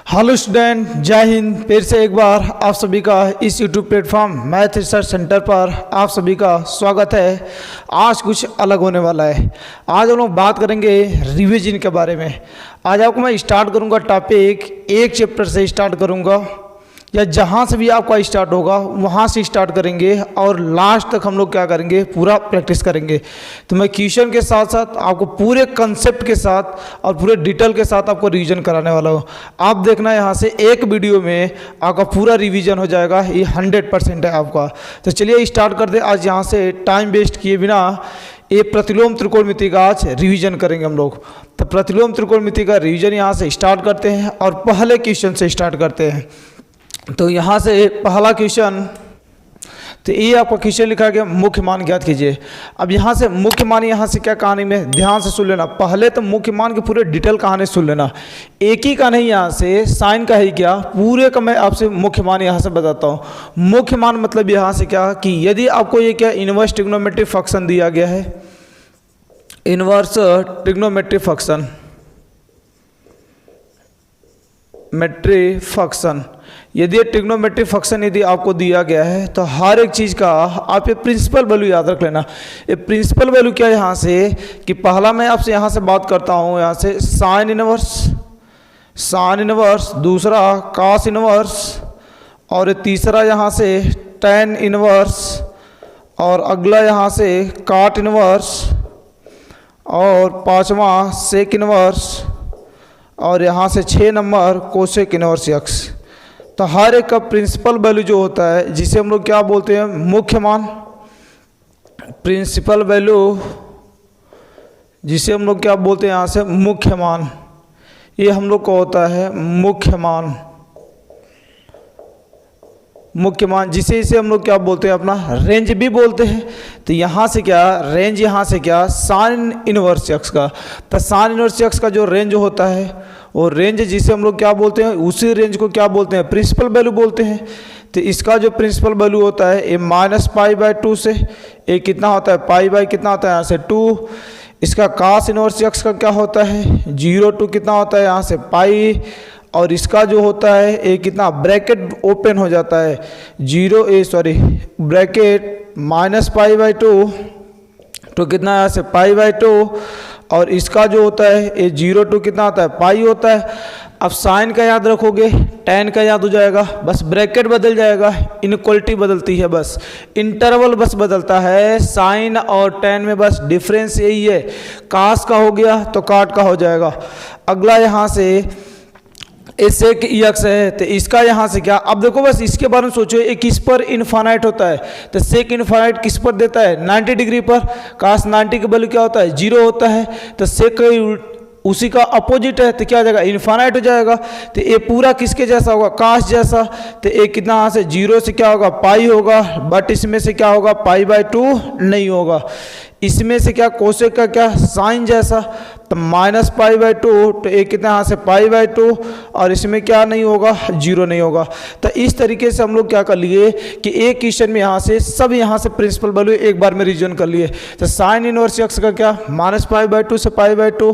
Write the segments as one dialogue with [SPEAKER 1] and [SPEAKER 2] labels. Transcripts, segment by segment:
[SPEAKER 1] Hello student, जय हिंद। फिर से एक बार आप सभी का इस YouTube platform math research centre पर आप सभी का स्वागत है। आज कुछ अलग होने वाला है। आज हम लोग बात करेंगे रिवीजन के बारे में। आज आपको मैं स्टार्ट करूंगा टॉपिक एक चैप्टर से स्टार्ट करूंगा, या जहाँ से भी आपका स्टार्ट होगा वहाँ से स्टार्ट करेंगे और लास्ट तक हम लोग क्या करेंगे, पूरा प्रैक्टिस करेंगे। तो मैं क्वेश्चन के साथ साथ आपको पूरे कंसेप्ट के साथ और पूरे डिटेल के साथ आपको रिवीजन कराने वाला हूँ। आप देखना यहाँ से एक वीडियो में आपका पूरा रिवीजन हो जाएगा, ये 100% है आपका। तो चलिए स्टार्ट कर दे। आज यहाँ से टाइम वेस्ट किए बिना ये प्रतिलोम त्रिकोणमिति का आज रिवीजन करेंगे हम लोग। तो प्रतिलोम त्रिकोणमिति का रिवीजन यहाँ से स्टार्ट करते हैं और पहले क्वेश्चन से स्टार्ट करते हैं। तो यहाँ से पहला क्वेश्चन, तो ये आपका क्वेश्चन लिखा गया मुख्य मान ज्ञात कीजिए। अब यहाँ से मुख्य मान, यहाँ से क्या कहानी में ध्यान से सुन लेना। पहले तो मुख्य मान के पूरे डिटेल कहानी सुन लेना। एक ही का नहीं, यहाँ से साइन का ही क्या, पूरे का मैं आपसे मुख्य मान यहाँ से बताता हूँ। मुख्य मान मतलब यहाँ से क्या कि यदि आपको ये क्या इनवर्स ट्रिग्नोमेट्रिक फंक्शन दिया गया है, inverse trigonometric function, metric function, यदि ट्रिग्नोमेट्रिक फंक्शन यदि आपको दिया गया है तो हर एक चीज़ का आप ये प्रिंसिपल वैल्यू याद रख लेना। ये प्रिंसिपल वैल्यू क्या है यहाँ से कि पहला मैं आपसे यहाँ से बात करता हूँ, यहाँ से साइन इनवर्स, दूसरा कॉस इनवर्स, और तीसरा यहाँ से टैन इनवर्स, और अगला यहाँ से काट इनवर्स, और पाँचवा सेक इनवर्स, और यहाँ से 6 नंबर कोसेक इनवर्स एक्स। तो हर एक का प्रिंसिपल वैल्यू जो होता है, जिसे हम लोग क्या बोलते हैं, मुख्य मान, प्रिंसिपल वैल्यू, जिसे हम लोग क्या बोलते हैं यहाँ से मुख्य मान, ये हम लोग को होता है मुख्य मान। मुख्य मान जिसे इसे हम लोग क्या बोलते हैं, अपना रेंज भी बोलते हैं। तो यहाँ से क्या रेंज, यहाँ से क्या साइन इनवर्स एक्स का। तो साइन इनवर्स एक्स का जो रेंज होता है वो रेंज जिसे हम लोग क्या बोलते हैं, उसी रेंज को क्या बोलते हैं, प्रिंसिपल वैल्यू बोलते हैं। तो इसका जो प्रिंसिपल वैल्यू होता है ये -π/2 से ये कितना होता है, π/ कितना होता है यहाँ से 2। इसका cos इनवर्स एक्स का क्या होता है 0 to कितना होता है यहाँ से π, और इसका जो होता है ये कितना ब्रैकेट ओपन हो जाता है ब्रैकेट -π/2 तो कितना यहाँ से π/2, और इसका जो होता है ये 0 to कितना होता है π होता है। अब साइन का याद रखोगे, टैन का याद हो जाएगा, बस ब्रैकेट बदल जाएगा, इनक्वलिटी बदलती है, बस इंटरवल बस बदलता है। साइन और टैन में बस डिफरेंस यही है, कास का हो गया तो काट का हो जाएगा। अगला यहाँ से सेक एक्स है, तो इसका यहाँ से क्या, अब देखो बस इसके बारे में सोचो, ये किस पर इनफाइनाइट होता है। तो सेक इनफाइनाइट किस पर देता है, 90 डिग्री पर। कास 90 का वैल्यू क्या होता है 0 होता है। तो सेक उसी का अपोजिट है, तो क्या हो जाएगा इनफाइनाइट हो जाएगा। तो ये पूरा किसके जैसा होगा, कास जैसा। तो ये कितना यहाँ से 0 से क्या होगा पाई होगा, बट इसमें से क्या होगा π/2 नहीं होगा। इसमें से क्या कोसेक का क्या साइन जैसा, तो -π/2, तो एक कितना यहाँ से π/2, और इसमें क्या नहीं होगा 0 नहीं होगा। तो इस तरीके से हम लोग क्या कर लिए कि एक क्वेश्चन में यहाँ से सब यहाँ से प्रिंसिपल वैल्यू एक बार में रिवीजन कर लिए। तो साइन इनवर्स एक्स का क्या -π/2 से π/2,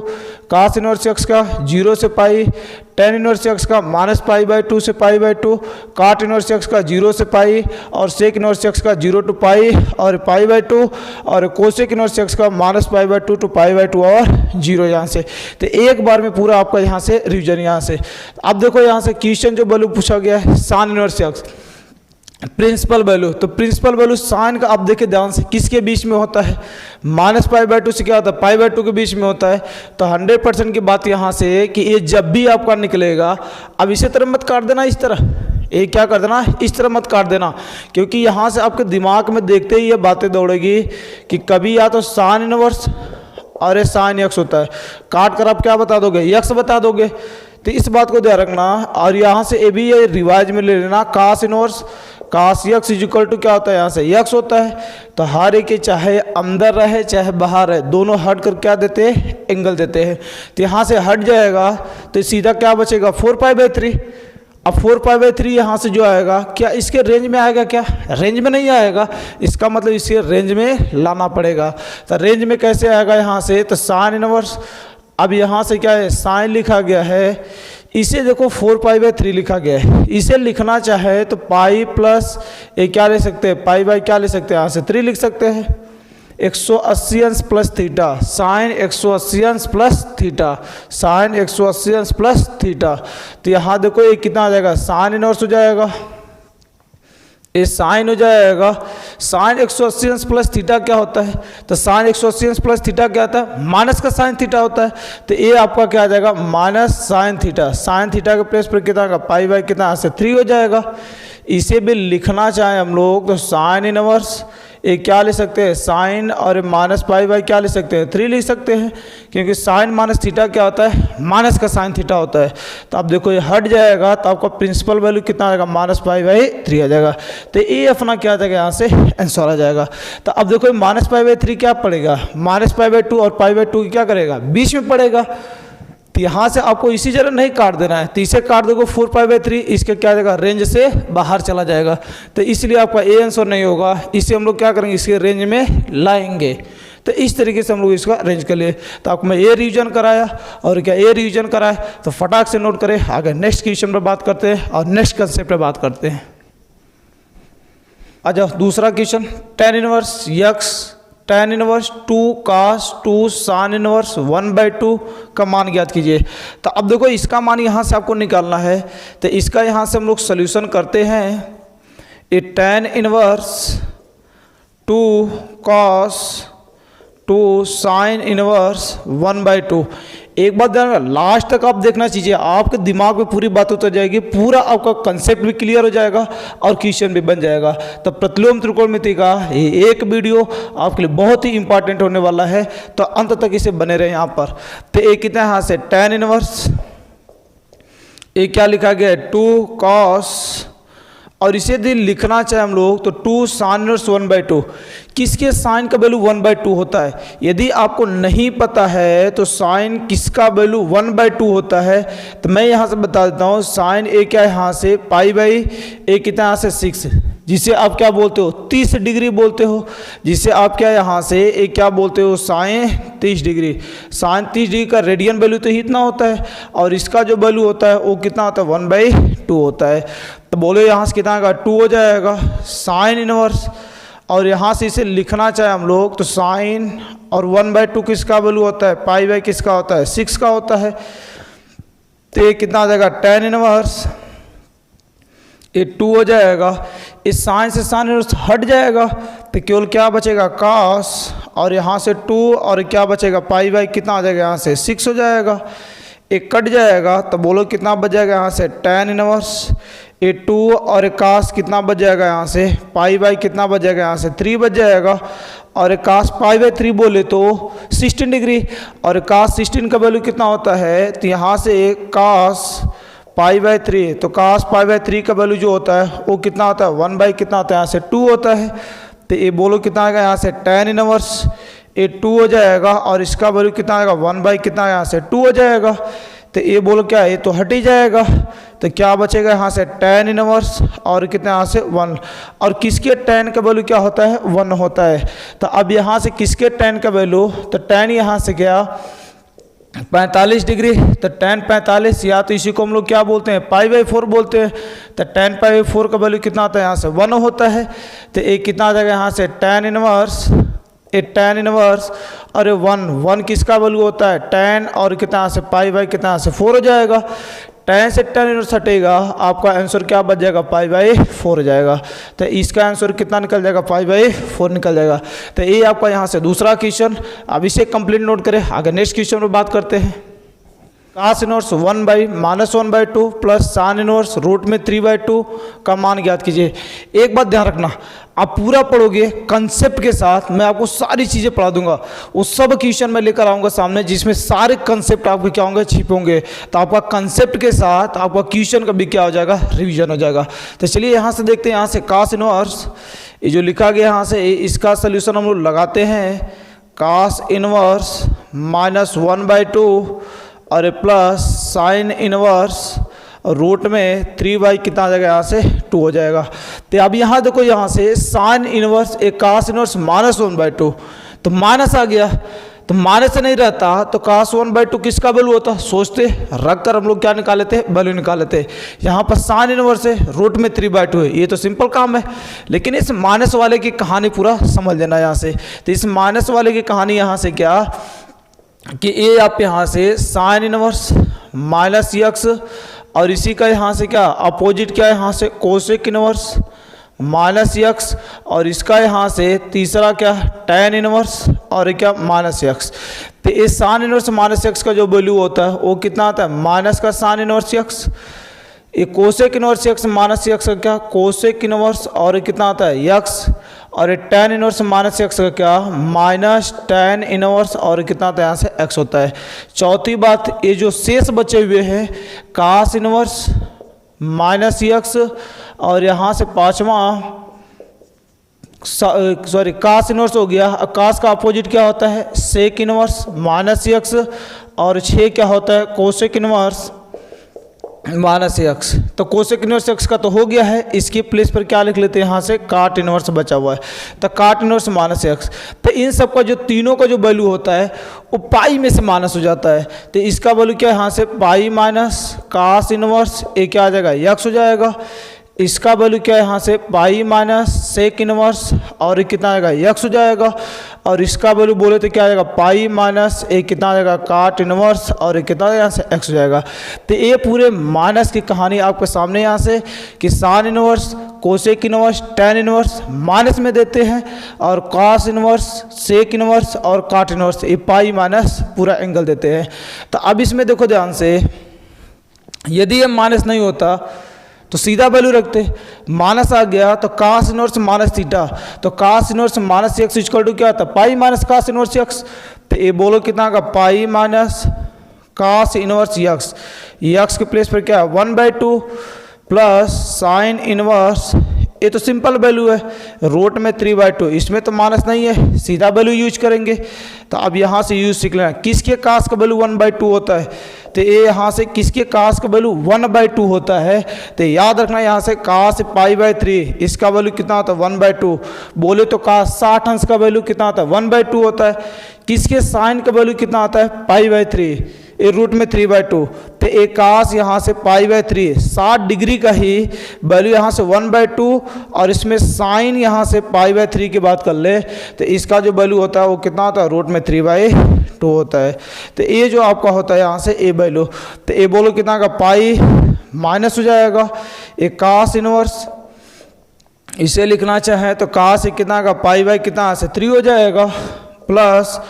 [SPEAKER 1] कास इनवर्स एक्स का 0 से π, टैन इनवर्स एक्स का -π/2 से π/2, काट इनवर्स एक्स का 0 से π, और सेक इनवर्स एक्स का 0 to π और π/2, और कोसेक इनवर्स एक्स का -π/2 to π/2 और 0 यहाँ से। तो एक बार में पूरा आपका यहाँ से रिवीजन। यहाँ से अब देखो यहाँ से क्वेश्चन जो वैल्यू पूछा गया है sine inverse x principal value. तो प्रिंसिपल वैल्यू साइन का अब देखिए ध्यान से किसके बीच में होता है, -π/2 से क्या होता है π/2 के बीच में होता है। तो 100% की बात यहाँ से कि ये जब भी आपका निकलेगा, अब इसी तरह मत काट देना, इस तरह ये क्या कर देना, इस तरह मत काट देना, क्योंकि यहाँ से आपके दिमाग में देखते ही ये बातें दौड़ेगी कि कभी या तो साइन इनवर्स और ये साइन एक्स होता है, काट कर आप क्या बता दोगे, एक्स बता दोगे। तो इस बात को ध्यान रखना। और यहाँ से ये भी ये रिवाइज में ले लेना, cos inverse cos x equal to क्या होता है यहाँ से एक्स होता है। तो हर एक चाहे अंदर रहे चाहे बाहर रहे, दोनों हट कर क्या देते हैं, एंगल देते हैं। तो यहाँ से हट जाएगा तो सीधा क्या बचेगा 4π/3। अब 4π/3 यहाँ से जो आएगा क्या इसके रेंज में आएगा, क्या रेंज में नहीं आएगा, इसका मतलब इसके रेंज में लाना पड़ेगा। तो रेंज में कैसे आएगा यहाँ से, तो साइन इनवर्स, अब यहाँ से क्या है साइन लिखा गया है, इसे देखो 4π/3 लिखा गया है, इसे लिखना चाहे तो पाई प्लस ये क्या ले सकते हैं, पाई बाई क्या ले सकते हैं, यहाँ से 3 लिख सकते हैं। 180 अंश प्लस थीटा साइन 180 अंश प्लस थीटा साइन 180 अंश प्लस थीटा। तो यहाँ देखो ये कितना आ जाएगा, साइन इनवर्स हो जाएगा, ये साइन हो जाएगा। साइन 180 अंश प्लस थीटा क्या होता है, तो साइन 180 अंश प्लस थीटा क्या होता है, माइनस का साइन थीटा होता है। तो ये आपका क्या आ जाएगा, minus sine theta. Sine theta के प्लेस पर कितना का पाई बाई कितना यहाँ से 3 हो जाएगा। इसे भी लिखना चाहें हम लोग तो साइन इनवर्स ये क्या ले सकते हैं, साइन और माइनस पाई बाई क्या ले सकते हैं, 3 लिख सकते हैं, क्योंकि साइन माइनस थीटा क्या होता है, माइनस का साइन थीटा होता है। तो अब देखो ये हट जाएगा तो आपका प्रिंसिपल वैल्यू कितना आएगा, -π/3 आ जाएगा। तो ये अपना क्या आ जाएगा, यहाँ से आंसर आ जाएगा। तो अब देखो -π/3 क्या पड़ेगा, -π/2 और π/2 क्या करेगा, बीच में पड़ेगा। तो यहाँ से आपको इसी जगह नहीं काट देना है, तो इसे काट दोगे 4π/3, इसके क्या जाएगा, रेंज से बाहर चला जाएगा। तो इसलिए आपका ए आंसर नहीं होगा। इसे हम लोग क्या करेंगे, इसके रेंज में लाएंगे। तो इस तरीके से हम लोग इसका रेंज कर लिए। तो आपको मैं ए रिवीजन कराया और क्या ए रिवीजन कराया, तो फटाक से नोट करें। आगे नेक्स्ट क्वेश्चन पर बात करते हैं और नेक्स्ट कंसेप्ट पर बात करते हैं। अच्छा दूसरा question, tan inverse x tan inverse 2 cos 2 sin inverse 1/2 का मान ज्ञात कीजिए। तो अब देखो इसका मान यहाँ से आपको निकालना है, तो इसका यहाँ से हम लोग सोल्यूशन करते हैं। ये tan inverse 2 cos 2 sin inverse 1/2। एक बात ध्यान रखना, लास्ट तक आप देखना चाहिए, आपके दिमाग में पूरी बात उतर जाएगी, पूरा आपका कंसेप्ट भी क्लियर हो जाएगा और क्वेश्चन भी बन जाएगा। तो प्रतिलोम त्रिकोणमिति का ये एक वीडियो आपके लिए बहुत ही इंपॉर्टेंट होने वाला है, तो अंत तक इसे बने रहे यहाँ पर। तो एक कितना यहाँ से tan इनवर्स, ये क्या लिखा गया है 2 cos, और इसे यदि लिखना चाहे हम लोग तो 2 sin इनवर्स 1/2। किसके साइन का वैल्यू 1/2 होता है, यदि आपको नहीं पता है तो साइन किसका वैल्यू 1/2 होता है, तो मैं यहाँ से बता देता हूँ। साइन ए क्या है, यहाँ से π/a कितना यहाँ से 6, जिसे आप क्या बोलते हो 30 डिग्री बोलते हो, जिसे आप क्या यहाँ से ए क्या बोलते हो, साइन 30 डिग्री। साइन 30 डिग्री का रेडियन वैल्यू तो इतना होता है, और इसका जो वैल्यू होता है वो कितना होता है 1/2 होता है। तो बोलो यहाँ से कितना का 2 हो जाएगा साइन इनवर्स, और यहाँ से इसे लिखना चाहे हम लोग तो साइन और 1/2 किसका वैल्यू होता है, π/, किसका होता है 6 का होता है। तो ये कितना आ जाएगा tan इनवर्स, ये 2 हो जाएगा। इस साइन से साइन इनवर्स हट जाएगा तो केवल क्या बचेगा cos, और यहाँ से 2 और क्या बचेगा π/, कितना आ जाएगा यहाँ से 6 हो जाएगा। एक कट जाएगा तो बोलो कितना बच जाएगा यहाँ से tan इनवर्स, ये 2 और cos कितना बच जाएगा यहाँ से π/, कितना बच जाएगा यहाँ से 3 बच जाएगा। और cos π/3 बोले तो 16 डिग्री, और cos 16 का वैल्यू कितना होता है, तो यहाँ से cos π/3, तो cos π/3 का वैल्यू जो होता है वो कितना होता है 1/ कितना होता है यहाँ से 2 होता है। तो ये बोलो कितना आएगा यहाँ से tan इनवर्स, ये 2 हो जाएगा, और इसका वैल्यू कितना आएगा 1/ कितना यहाँ से 2 हो जाएगा। तो ये बोलो क्या है, ये तो हट ही जाएगा। तो क्या बचेगा यहाँ से tan इनवर्स, और कितना यहाँ से 1, और किसके tan का वैल्यू क्या होता है 1 होता है। तो अब यहाँ से किसके tan का वैल्यू, तो tan यहाँ से गया 45 डिग्री, तो tan 45, या तो इसी को हम लोग क्या बोलते हैं π/4 बोलते हैं। तो tan π/4 का वैल्यू कितना आता है यहाँ से 1 होता है। तो एक कितना आ जाएगा यहाँ से tan इनवर्स, ए tan इनवर्स, अरे 1 किसका वैल्यू होता है tan, और कितना यहाँ से π/, कितना यहाँ से 4 हो जाएगा। tan से tan इनवर्स हटेगा, आपका आंसर क्या बच जाएगा π/4 हो जाएगा। तो इसका आंसर कितना निकल जाएगा π/4 निकल जाएगा। तो ये आपका यहाँ से दूसरा क्वेश्चन। अब इसे कंप्लीट नोट करें, आगे नेक्स्ट क्वेश्चन पर बात करते हैं। cos inverse 1/-1/2 plus sine inverse √3/2 का मान ज्ञात कीजिए। एक बात ध्यान रखना, आप पूरा पढ़ोगे कंसेप्ट के साथ, मैं आपको सारी चीज़ें पढ़ा दूंगा। उस सब क्वेश्चन मैं लेकर आऊँगा सामने जिसमें सारे कंसेप्ट आपके क्या होंगे, छिपे होंगे। तो आपका कंसेप्ट के साथ आपका क्वेश्चन का भी क्या हो जाएगा, रिवीजन हो जाएगा। तो चलिए यहाँ से देखते हैं, यहाँ से cos इनवर्स ये जो लिखा गया यहाँ से इसका सोल्यूशन हम लोग लगाते हैं। cos इनवर्स -1/2 और प्लस साइन इनवर्स √3/ कितना आ जाएगा यहाँ से 2 हो जाएगा। तो अब यहाँ देखो, यहाँ से साइन इनवर्स एक cos इनवर्स -1/2, तो माइनस आ गया। तो तो माइनस से नहीं रहता तो cos 1/2 किसका वैल्यू होता, सोचते रख कर हम लोग क्या निकाल लेते, वैल्यू निकाल लेते। यहाँ पर साइन इनवर्स है, रूट में 3/2 है, ये तो सिंपल काम है। लेकिन इस माइनस वाले की कहानी पूरा समझ लेना यहाँ से। तो इस माइनस वाले की कहानी यहाँ से क्या कि ये आप यहाँ से साइन इनवर्स माइनस एक्स, और इसी का यहाँ से क्या अपोजिट क्या है, यहाँ से कोसेक इनवर्स माइनस एक्स, और इसका यहाँ से तीसरा क्या टैन इनवर्स, और ये क्या माइनस एक्स। तो इस साइन इनवर्स माइनस एक्स का जो वैल्यू होता है वो कितना आता है, माइनस का साइन इनवर्स एक्स, ये cosec inverse x minus x का क्या कोसेक इनवर्स, और ये कितना आता है एक्स, और ये टैन इनवर्स माइनस एक्स का क्या माइनस टैन इनवर्स, और ये कितना आता है यहाँ से एक्स होता है। चौथी बात, ये जो शेष बचे हुए हैं कास इनवर्स माइनस एक्स, और यहाँ से पांचवा सॉरी कास इनवर्स हो गया। कास का अपोजिट क्या होता है सेक इनवर्स माइनस एक्स, और 6 क्या होता है कोसेक इनवर्स माइनस एक्स। तो कोसेक इनवर्स एक्स का तो हो गया है, इसकी प्लेस पर क्या लिख लेते हैं यहाँ से काट इनवर्स बचा हुआ है, तो काट इनवर्स माइनस एक्स। तो इन सब का जो तीनों का जो वैल्यू होता है वो पाई में से माइनस हो जाता है। तो इसका वैल्यू क्या है यहाँ से पाई माइनस कास इनवर्स, ये क्या आ जाएगा एक्स हो जाएगा। इसका वैल्यू क्या है यहाँ से पाई माइनस सेक इनवर्स, और ये कितना आएगा एक्स हो जाएगा। और इसका वैल्यू बोले तो क्या आएगा पाई माइनस एक कितना आ जाएगा काट इनवर्स, और ये कितना यहाँ से एक्स हो जाएगा। तो ये पूरे माइनस की कहानी आपके सामने यहाँ से कि sine inverse cosec inverse tan inverse minus में देते हैं, और कॉस इनवर्स सेक इनवर्स और काट इनवर्स ये पाई माइनस पूरा एंगल देते हैं। तो अब इसमें देखो ध्यान से, यदि ये माइनस नहीं होता तो सीधा वैल्यू रखते, माइनस आ गया तो कास इनवर्स माइनस थीटा, तो cos inverse minus x equal to क्या आता है pi minus cos inverse x. तो ये बोलो कितना का pi minus cos inverse x, x के प्लेस पर क्या है 1/2 प्लस साइन इनवर्स, ये तो सिंपल वैल्यू है रूट में 3/2, इसमें तो माइनस नहीं है, सीधा वैल्यू यूज करेंगे। तो अब यहाँ से यूज सीख लेना किसके कास का वैल्यू 1/2 होता है, तो ये यहाँ से किसके कास का वैल्यू 1/2 होता है। तो याद रखना यहाँ से कास पाई/3 इसका वैल्यू कितना होता है 1/2, बोले तो कास 60 अंश का वैल्यू कितना होता है 1/2 होता है। किसके साइन का वैल्यू कितना आता है पाई/3, ये रूट में 3/2, तो एक कास यहाँ से पाई/3 60 डिग्री का ही वैल्यू यहाँ से 1/2, और इसमें साइन यहाँ से पाई/3 की बात कर ले तो इसका जो वैल्यू होता है वो कितना होता है रूट में 3/2 होता है। तो ये जो आपका होता है यहाँ से ए वैल्यू, तो ए बोलो कितना का पाई माइनस हो जाएगा, एक कास इनवर्स इसे लिखना चाहे तो कास कितना का पाई कितना से 3 हो जाएगा, प्लस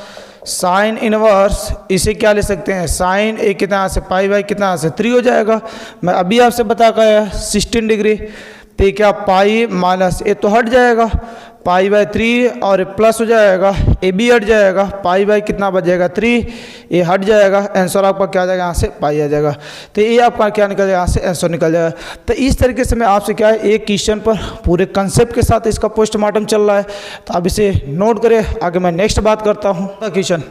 [SPEAKER 1] साइन इनवर्स इसे क्या ले सकते हैं साइन ए कितना से पाई कितना से 3 हो जाएगा। मैं अभी आपसे बता गया 16 डिग्री, तो क्या पाई माइनस ए तो हट जाएगा पाई/3 और प्लस हो जाएगा ए भी हट जाएगा, पाई कितना बचेगा 3, ये हट जाएगा, आंसर आपका क्या आ जाएगा यहाँ से पाई आ जाएगा। तो ये आपका क्या निकल जाएगा यहाँ से आंसर निकल जाएगा। तो इस तरीके से मैं आपसे क्या है एक क्वेश्चन पर पूरे कंसेप्ट के साथ इसका पोस्टमार्टम चल रहा है, तो आप इसे नोट करें। आगे मैं नेक्स्ट बात करता हूँ क्वेश्चन,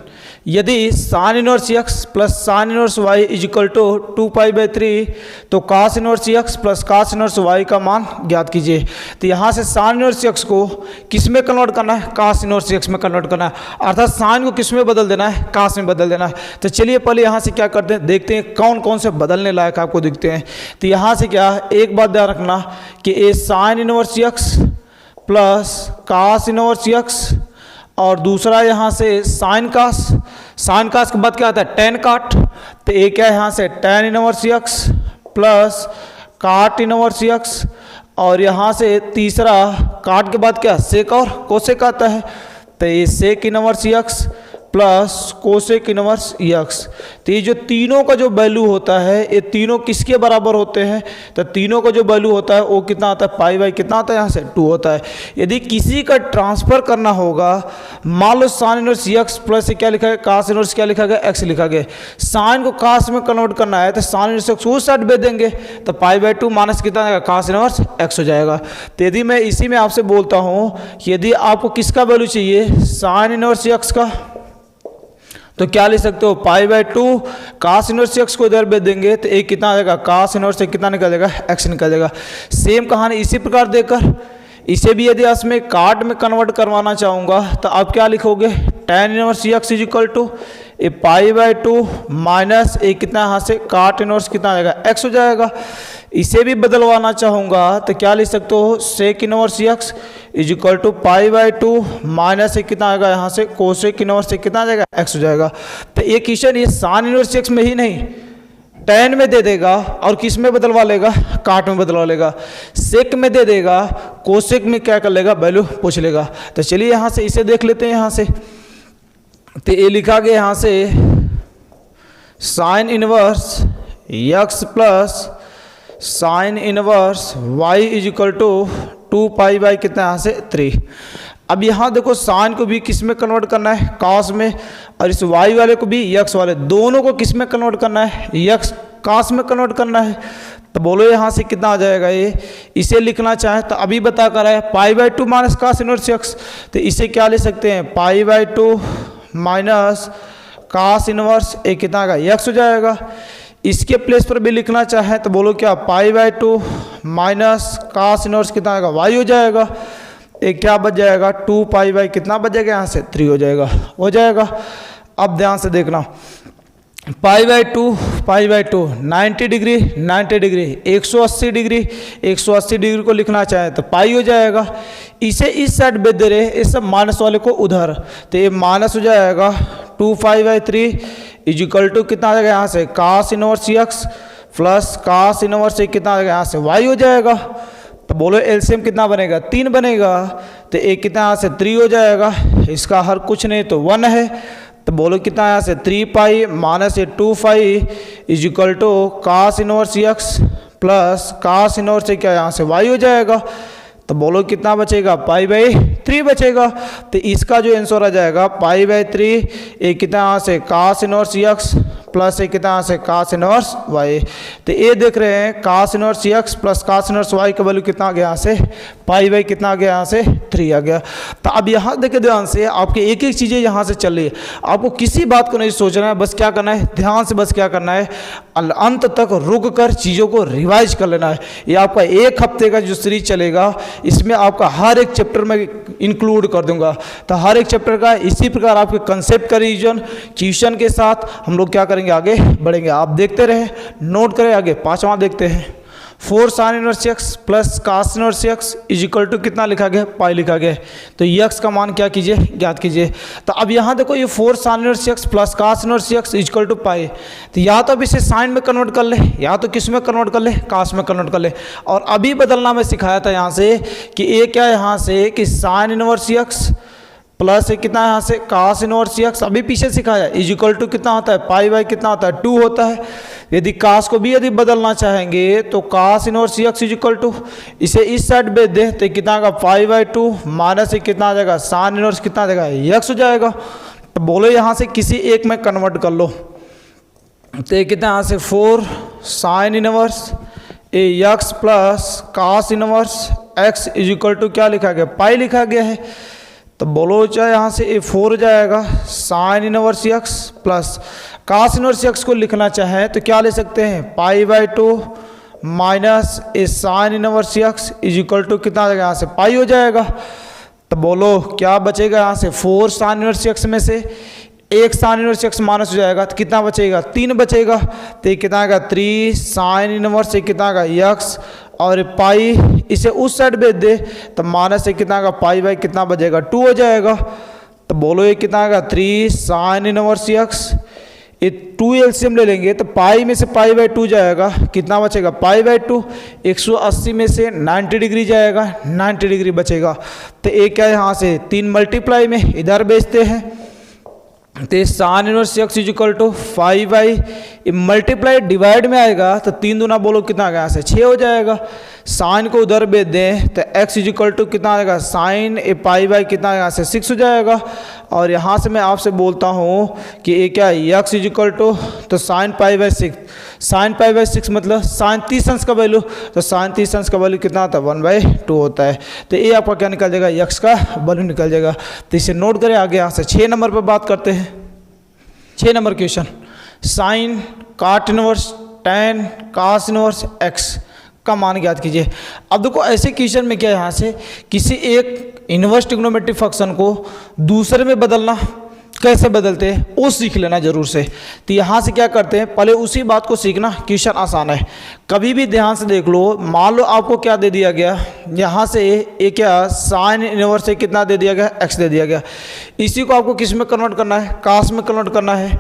[SPEAKER 1] यदि sine inverse x plus sine inverse y is equal to 2π/3 तो cos inverse x plus cos inverse y का मान ज्ञात कीजिए। तो यहाँ से साइन इनवर्स एक्स को किस में कन्वर्ट करना है कास इनवर्स एक्स में कन्वर्ट करना है, अर्थात साइन को किस में बदल देना है कास में बदल देना है। तो चलिए पहले यहाँ से क्या करते हैं देखते हैं कौन कौन से बदलने लायक आपको दिखते हैं। तो यहाँ से क्या एक बात ध्यान रखना कि ये sine inverse x plus cos inverse x और दूसरा यहाँ से साइन कास के बाद क्या आता है टेन काट, तो एक क्या है यहाँ से टेन इनवर्स एक्स प्लस काट इनवर्स एक्स और यहाँ से तीसरा काट के बाद क्या सेक और कोसेक आता है, तो ये sec inverse x plus cosec inverse x. तो ये जो तीनों का जो वैल्यू होता है ये तीनों किसके बराबर होते हैं, तो तीनों का जो वैल्यू होता है वो कितना आता है पाई कितना आता है यहाँ से 2 होता है। यदि किसी का ट्रांसफर करना होगा, मान लो साइन इनवर्स एक्स प्लस क्या लिखा है कास इनवर्स क्या लिखा गया एक्स लिखा गया, साइन को कास में कन्वर्ट करना है तो साइन इनवर्स एक्स उस साइड भेज देंगे तो पाई/2 माइनस कितना आएगा कास इनवर्स एक्स हो जाएगा। तो यदि मैं इसी में आपसे बोलता हूँ यदि आपको किसका वैल्यू चाहिए साइन इनवर्स एक्स का, तो क्या ले सकते हो पाई/2 कास इनवर्स एक्स को इधर भेज देंगे तो एक कितना आ जाएगा कास इनवर्स कितना निकल जाएगा एक्स निकल जाएगा। सेम कहानी इसी प्रकार देकर इसे भी यदि इसमें काट में कन्वर्ट करवाना चाहूँगा तो आप क्या लिखोगे, tan inverse x is equal to a pi by 2 minus a कितना यहाँ से काट इनवर्स कितना आ जाएगा x हो जाएगा। इसे भी बदलवाना चाहूँगा तो क्या लिख सकते हो, sec inverse x is equal to pi by 2 minus a कितना आएगा यहाँ से कोसेक इनवर्स कितना आ जाएगा x हो जाएगा। तो ये क्वेश्चन ये साइन इनवर्स x में ही नहीं tan में दे देगा और किस में बदलवा लेगा, काट में बदलवा लेगा, सेक में दे देगा, कोसेक में क्या कर लेगा, वैल्यू पूछ लेगा। तो चलिए यहाँ से इसे देख लेते हैं। यहाँ से तो ये लिखा गया यहाँ से sine inverse x plus sine inverse y is equal to 2 pi by कितना यहाँ से 3। अब यहाँ देखो साइन को भी किस में कन्वर्ट करना है, कॉस में, और इस y वाले को भी x वाले, दोनों को किस में कन्वर्ट करना है, x कॉस में कन्वर्ट करना है। तो बोलो यहाँ से कितना आ जाएगा, ये इसे लिखना चाहे तो अभी बता कर है pi by 2 minus cos inverse x। तो इसे क्या ले सकते हैं, pi by 2 minus cos inverse a कितना का x हो जाएगा। इसके प्लेस पर भी लिखना चाहे तो बोलो क्या, पाई बाई 2 माइनस कॉस इनवर्स कितना आएगा, y हो जाएगा। एक क्या बच जाएगा, 2 पाई बाई कितना बच जाएगा यहाँ से 3 हो जाएगा। अब ध्यान से देखना, पाई बाई 2 90 डिग्री 180 डिग्री को लिखना चाहे तो पाई हो जाएगा। इसे इस साइड भेज दे रहे, इस सब माइनस वाले को उधर, तो ये माइनस हो जाएगा 2 pi by 3 is equal to कितना आ जाएगा यहाँ से cos inverse x plus cos inverse कितना आ जाएगा यहाँ से y हो जाएगा। तो बोलो एलसीएम कितना बनेगा, 3 बनेगा। तो एक कितना यहाँ से 3 हो जाएगा, इसका हर कुछ नहीं तो 1 है। तो बोलो कितना यहाँ से 3 pi minus 2 pi is equal to cos inverse x plus cos inverse क्या यहाँ से y हो जाएगा। तो बोलो कितना बचेगा, पाई बाई 3 बचेगा। तो इसका जो आंसर आ जाएगा पाई बाई 3, एक कितना यहाँ से कास इनवर्स x प्लस एक कितना यहाँ से कास इनवर्स y। तो ये देख रहे हैं cos inverse x plus cos inverse y का वैल्यू कितना आ गया यहाँ से, पाई बाई कितना आ गया यहाँ से 3 आ गया। तो अब यहाँ देखे ध्यान से, आपके एक एक चीज़ें यहाँ से चल रही है, आपको किसी बात को नहीं सोचना है, बस क्या करना है, ध्यान से बस क्या करना है, अंत तक रुक कर चीज़ों को रिवाइज कर लेना है। ये आपका 1 हफ्ते का जो सीरीज चलेगा, इसमें आपका हर एक चैप्टर में इंक्लूड कर दूंगा। तो हर एक चैप्टर का इसी प्रकार आपके कंसेप्ट का रिवीजन ट्यूशन के साथ हम लोग क्या करेंगे, आगे बढ़ेंगे। आप देखते रहे, नोट करें। आगे 5वां देखते हैं, 4 sine inverse x plus cos inverse x is equal to कितना लिखा गया, पाई लिखा गया। तो x का मान क्या कीजिए, ज्ञात कीजिए। तो अब यहाँ देखो ये 4 sine inverse x plus cos inverse x is equal to pi. तो या तो अब इसे साइन में कन्वर्ट कर ले, या तो किस में कन्वर्ट कर ले, कास में कन्वर्ट कर ले। और अभी बदलना मैं सिखाया था यहाँ से कि ये क्या है, यहाँ से कि साइन इनवर्स x प्लस कितना यहाँ से कास इनवर्स x, अभी पीछे सिखाया, इज इक्वल टू कितना होता है, पाई बाई कितना होता है 2 होता है। यदि कास को भी यदि बदलना चाहेंगे तो cos inverse x is equal to, इसे इस साइड भेज दे तो कितना का पाई बाई 2 माइनस कितना आ जाएगा, साइन इनवर्स कितना आ जाएगा, x हो जाएगा। तो बोलो यहाँ से किसी एक में कन्वर्ट कर लो। तो कितना यहाँ से 4 sine inverse x plus cos inverse x is equal to क्या लिखा गया, पाई लिखा गया है। तो बोलो चाहे यहाँ से 4 हो जाएगा sine inverse x plus cos inverse x को लिखना चाहे तो क्या ले सकते हैं, pi by 2 minus a sine inverse x is equal to कितना आ जाएगा, यहाँ से पाई हो जाएगा। तो बोलो क्या बचेगा, यहाँ से 4 साइन इनवर्स x में से 1 साइन इनवर्स x माइनस हो जाएगा तो कितना बचेगा, 3 बचेगा। तो कितना आएगा 3 साइन इनवर्स कितना आएगा x और पाई, इसे उस साइड भेज दे तो माइनस से कितना का पाई बाई कितना बचेगा, 2 हो जाएगा। तो बोलो ये कितना आएगा 3 साइन इनवर्स x, ये 2 एलसीएम ले लेंगे तो पाई में से पाई बाई 2 जाएगा, कितना बचेगा, पाई बाई 2। 180 में से 90 डिग्री जाएगा, 90 डिग्री बचेगा। तो एक क्या है, यहाँ से 3 मल्टीप्लाई में इधर भेजते हैं तो sine inverse x is equal to 5 by multiply divide में आएगा तो 3 दूना बोलो कितना आ गया, यहाँ से 6 हो जाएगा। साइन को उधर भेज दें तो x इज इक्वल टू कितना आएगा, साइन ए पाई बाई कितना यहाँ से 6 हो जाएगा। और यहाँ से मैं आपसे बोलता हूँ कि ये क्या है, x इज इक्वल टू तो sine pi by 6, sine pi by 6 मतलब साइन 30 अंश का वैल्यू, तो साइन 30 अंश का वैल्यू कितना होता है, 1/2 होता है। तो ये आपका क्या निकल जाएगा, x का वैल्यू निकल जाएगा। तो इसे नोट करें। आगे यहाँ से 6 नंबर पर बात करते हैं। 6 नंबर क्वेश्चन, साइन काट इनवर्स tan कास इनवर्स x का मान ज्ञात कीजिए। अब देखो ऐसे क्वेश्चन में क्या है, यहाँ से किसी एक इनवर्स ट्रिग्नोमेट्रिक फंक्शन को दूसरे में बदलना कैसे बदलते हैं वो सीख लेना जरूर से। तो यहाँ से क्या करते हैं, पहले उसी बात को सीखना, क्वेश्चन आसान है। कभी भी ध्यान से देख लो, मान लो आपको क्या दे दिया गया, यहाँ से ये क्या साइन इनवर्स से कितना दे दिया गया, x दे दिया गया। इसी को आपको किस में कन्वर्ट करना है, कास में कन्वर्ट करना है,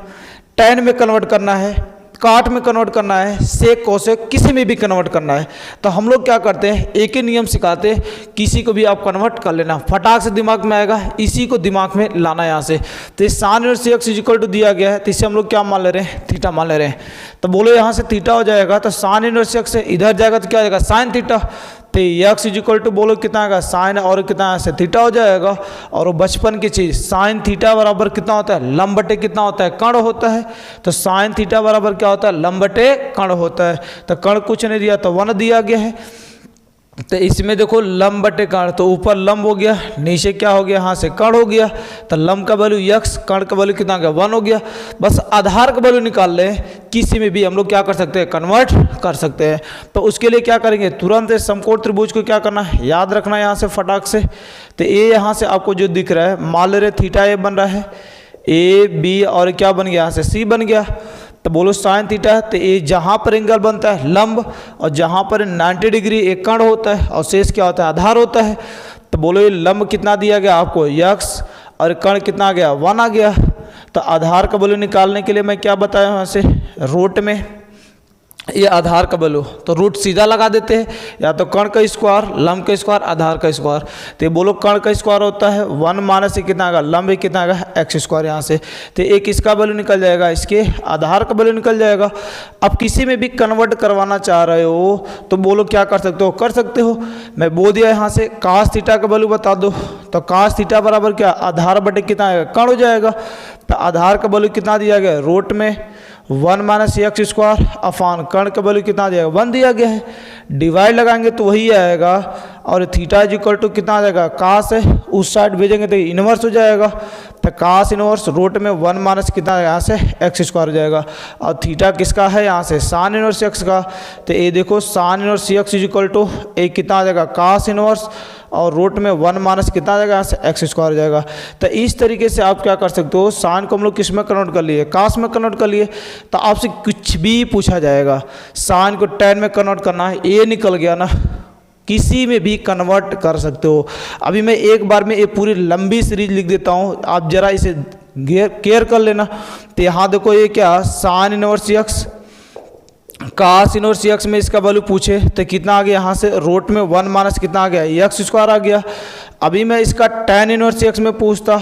[SPEAKER 1] tan में कन्वर्ट करना है, काट में कन्वर्ट करना है, सेक कोसेक किसी में भी कन्वर्ट करना है। तो हम लोग क्या करते हैं, एक ही नियम सिखाते हैं, किसी को भी आप कन्वर्ट कर लेना, फटाक से दिमाग में आएगा, इसी को दिमाग में लाना यहाँ से। तो sine inverse x equal to दिया गया है, तो इसे हम लोग क्या मान ले रहे हैं, थीटा मान ले रहे हैं। तो बोलो यहाँ से थीटा हो जाएगा, तो साइन इनवर्स x से इधर जाएगा तो क्या हो जाएगा, साइन थीटा। तो x इक्वल टू बोलो कितना आएगा, साइन और कितना से थीटा हो जाएगा। और वो बचपन की चीज़, साइन थीटा बराबर कितना होता है, लंब बटे कितना होता है, कर्ण होता है। तो साइन थीटा बराबर क्या होता है, लंब बटे कर्ण होता है। तो कर्ण कुछ नहीं दिया तो 1 दिया गया है। तो इसमें देखो लंब बटे कर्ण, तो ऊपर लंब हो गया, नीचे क्या हो गया, यहाँ से कर्ण हो गया। तो लंब का वैल्यू x, कर्ण का वैल्यू कितना गया, 1 हो गया। बस आधार का वैल्यू निकाल लें, किसी में भी हम लोग क्या कर सकते हैं, कन्वर्ट कर सकते हैं। तो उसके लिए क्या करेंगे, तुरंत समकोण त्रिभुज को क्या करना है, याद रखना है यहाँ से फटाक से। तो ये यहाँ से आपको जो दिख रहा है, मान ले रहे थीटा ए बन रहा है, ए बी और क्या बन गया, यहाँ से सी बन गया। तो बोलो साइन थीटा, तो ये जहाँ पर एंगल बनता है लंब, और जहाँ पर 90 डिग्री एक कर्ण होता है, और शेष क्या होता है, आधार होता है। तो बोलो ये लंब कितना दिया गया आपको, x, और कर्ण कितना आ गया, 1 आ गया। तो आधार का वैल्यू निकालने के लिए मैं क्या बताया यहाँ से, रूट में ये आधार का वैल्यू, तो रूट सीधा लगा देते हैं, या तो कर्ण का स्क्वायर, लंब का स्क्वायर, आधार का स्क्वायर। तो ये बोलो कर्ण का स्क्वायर होता है 1 माइनस से कितना आएगा, लंब कितना आएगा, एक्स स्क्वायर यहाँ से। तो एक इसका वैल्यू निकल जाएगा, इसके आधार का वैल्यू निकल जाएगा। अब किसी में भी कन्वर्ट करवाना चाह रहे हो तो बोलो क्या कर सकते हो, कर सकते हो। मैं बोल दिया यहाँ से कास थीटा का वैल्यू बता दो, तो कास थीटा बराबर क्या, आधार बटे कितना आएगा, कर्ण हो जाएगा। तो आधार का वैल्यू कितना दिया गया, रूट में 1 माइनस एक्स स्क्वायर अफान कर्ण का वैल्यू कितना दिया गया, 1 दिया गया है। डिवाइड लगाएंगे तो वही आएगा, और थीटा इज इक्वल टू कितना आ जाएगा, कास है, उस साइड भेजेंगे तो इनवर्स हो जाएगा। तो कास इनवर्स रूट में 1 माइनस कितना यहाँ से एक्स स्क्वायर हो जाएगा। और थीटा किसका है, यहाँ से साइन इनवर्स एक्स का। तो ये देखो sine inverse x is equal to एक कितना आ जाएगा, कास इनवर्स, और रूट में 1 माइनस कितना आ जाएगा, यहाँ से एक्स स्क्वायर हो जाएगा। तो इस तरीके से आप क्या कर सकते हो, साइन को हम लोग किस में कन्वर्ट कर लिए, कास में कन्वर्ट कर लिए। तो आपसे कुछ भी पूछा जाएगा, साइन को tan में कन्वर्ट करना है, ये निकल गया ना, किसी में भी कन्वर्ट कर सकते हो। अभी मैं एक बार में ये पूरी लंबी सीरीज लिख देता हूँ, आप जरा इसे केयर कर लेना। तो यहाँ देखो ये क्या, साइन इनवर्स एक्स, कास इनवर्स एक्स में इसका वैल्यू पूछे तो कितना आ गया, यहाँ से रूट में 1 माइनस कितना आ गया, एक्स स्क्वायर आ गया। अभी मैं इसका tan इनवर्स एक्स में पूछता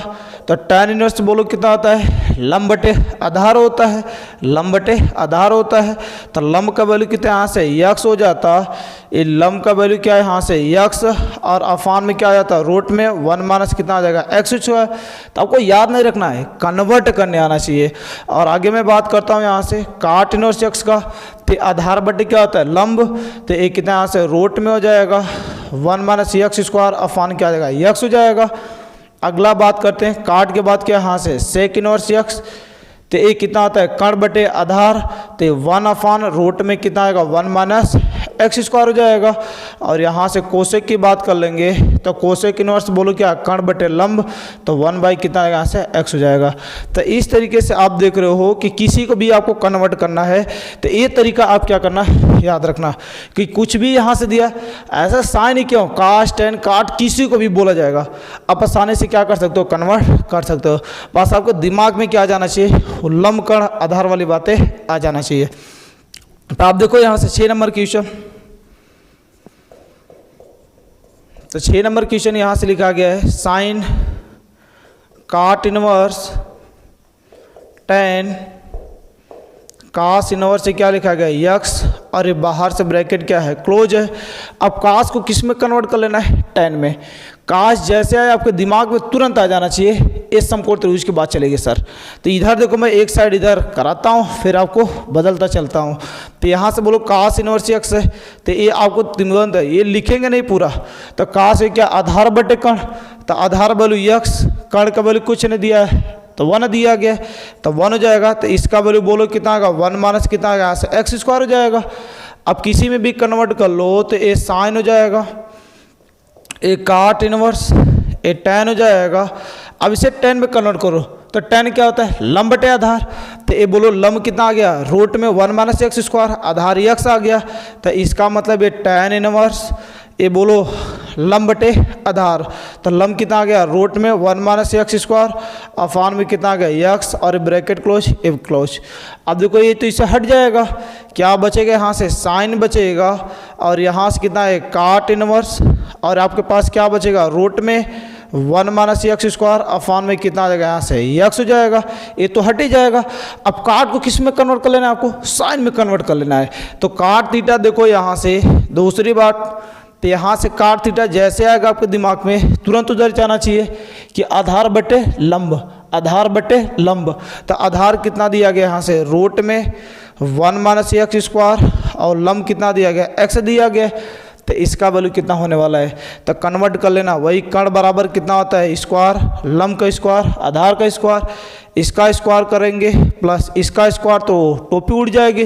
[SPEAKER 1] तो tan इनवर्स बोलो कितना होता है, लंब बटे आधार होता है, लंब बटे आधार होता है। तो लंब का वैल्यू कितना यहाँ से x हो जाता, ये लंब का वैल्यू क्या है यहाँ से x, और अफान में क्या आ जाता है, रूट में 1 माइनस कितना आ जाएगा, एक्स स्क्वायर। तो आपको याद नहीं रखना है, कन्वर्ट करने आना चाहिए। और आगे मैं बात करता हूँ यहाँ से काट इनवर्स एक्स का, तो आधार बटे क्या होता है, लंब। तो एक कितना यहाँ से रूट में हो जाएगा 1 माइनस एक्स स्क्वायर अफान क्या आ जाएगा, एक्स हो जाएगा। अगला बात करते हैं काट के बाद क्या, यहाँ से सेक इनवर्स एक्स, तो ये कितना होता है, कर्ण बटे आधार। तो 1 अफान रूट में कितना आएगा, 1 माइनस एक्स स्क्वायर हो जाएगा। और यहाँ से कोसेक की बात कर लेंगे तो कोसेक इनवर्स बोलो क्या, कर्ण बटे लंब, तो 1 बाई कितना आएगा, यहाँ से एक्स हो जाएगा। तो इस तरीके से आप देख रहे हो कि किसी को भी आपको कन्वर्ट करना है तो ये तरीका आप क्या करना याद रखना, कि कुछ भी यहाँ से दिया ऐसा साइन ही क्यों, कास tan काट किसी को भी बोला जाएगा, आप आसानी से क्या कर सकते हो, कन्वर्ट कर सकते हो। बस आपको दिमाग में क्या जाना चाहिए, लंब कर्ण आधार वाली बातें आ जाना चाहिए। तो आप देखो यहाँ से 6 नंबर क्वेश्चन, तो 6 नंबर क्वेश्चन यहाँ से लिखा गया है, साइन काट इनवर्स tan कास इनवर्स से क्या लिखा गया, x, और ये बाहर से ब्रैकेट क्या है, क्लोज है। अब कास को किस में कन्वर्ट कर लेना है, tan में। कास जैसे आए आपके दिमाग में तुरंत आ जाना चाहिए, इस समकोण त्रिभुज की बात चलेगी सर। तो इधर देखो मैं एक साइड इधर कराता हूँ, फिर आपको बदलता चलता हूँ। तो यहाँ से बोलो कास इनवर्स x है, तो ये आपको तुरंत ये लिखेंगे नहीं पूरा। तो कास है क्या, आधार बटे कर्ण, तो आधार वैल्यू x, कर्ण का वैल्यू कुछ नहीं दिया है तो 1 दिया गया, तो 1 हो जाएगा। तो इसका वैल्यू बोलो कितना आएगा, 1 माइनस कितना आएगा, एक्स स्क्वायर हो जाएगा। अब किसी में भी कन्वर्ट कर लो तो ए साइन हो जाएगा, ए काट इनवर्स, ए tan हो जाएगा। अब इसे tan में कन्वर्ट करो तो tan क्या होता है, लंब बटे आधार। तो ये बोलो लंब कितना आ गया, रूट में 1 माइनस एक्स स्क्वायर, आधार x आ गया। तो इसका मतलब ये tan इनवर्स, ये बोलो लंब बटे आधार, तो लंब कितना आ गया, रूट में 1 माइनस एक्स स्क्वायर, अफान में कितना आ गया x, और ब्रैकेट क्लोज इफ क्लोज। अब देखो ये तो इससे हट जाएगा, क्या बचेगा, यहाँ से साइन बचेगा, और यहाँ से कितना है काट इनवर्स, और आपके पास क्या बचेगा, रूट में 1 माइनस एक्स स्क्वायर, अफान में कितना आ जाएगा, यहाँ से x हो जाएगा। ये तो हट ही जाएगा। अब काट को किस में कन्वर्ट कर लेना है, आपको साइन में कन्वर्ट कर लेना है। तो काट थीटा देखो यहाँ से, दूसरी बात तो यहाँ से काट थीटा जैसे आएगा आपके दिमाग में तुरंत उधर जाना चाहिए कि आधार बटे लंब, आधार बटे लंब। तो आधार कितना दिया गया यहाँ से, रूट में 1 माइनस एक्स स्क्वायर, और लंब कितना दिया गया, x दिया गया। तो इसका वैल्यू कितना होने वाला है, तो कन्वर्ट कर लेना, वही कर्ण बराबर कितना होता है, स्क्वायर, लंब का स्क्वायर, आधार का स्क्वायर, इसका स्क्वायर करेंगे प्लस इसका स्क्वायर, तो टोपी उड़ जाएगी,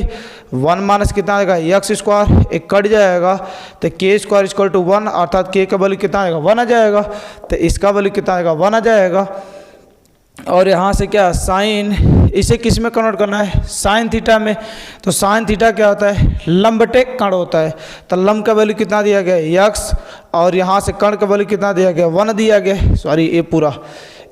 [SPEAKER 1] 1 माइनस कितना आएगा एक्स स्क्वायर, एक कट जाएगा, तो के स्क्वायर इक्वल टू 1, अर्थात के का वैल्यू कितना आएगा, 1 आ जाएगा। तो इसका वैल्यू कितना आएगा, 1 आ जाएगा। और यहाँ से क्या साइन, इसे किस में कन्वर्ट करना है, साइन थीटा में। तो साइन थीटा क्या होता है, लंब बटे कर्ण होता है। तो लंब का वैल्यू कितना दिया गया x, और यहाँ से कर्ण का वैल्यू कितना दिया गया, 1 दिया गया, सॉरी ये पूरा,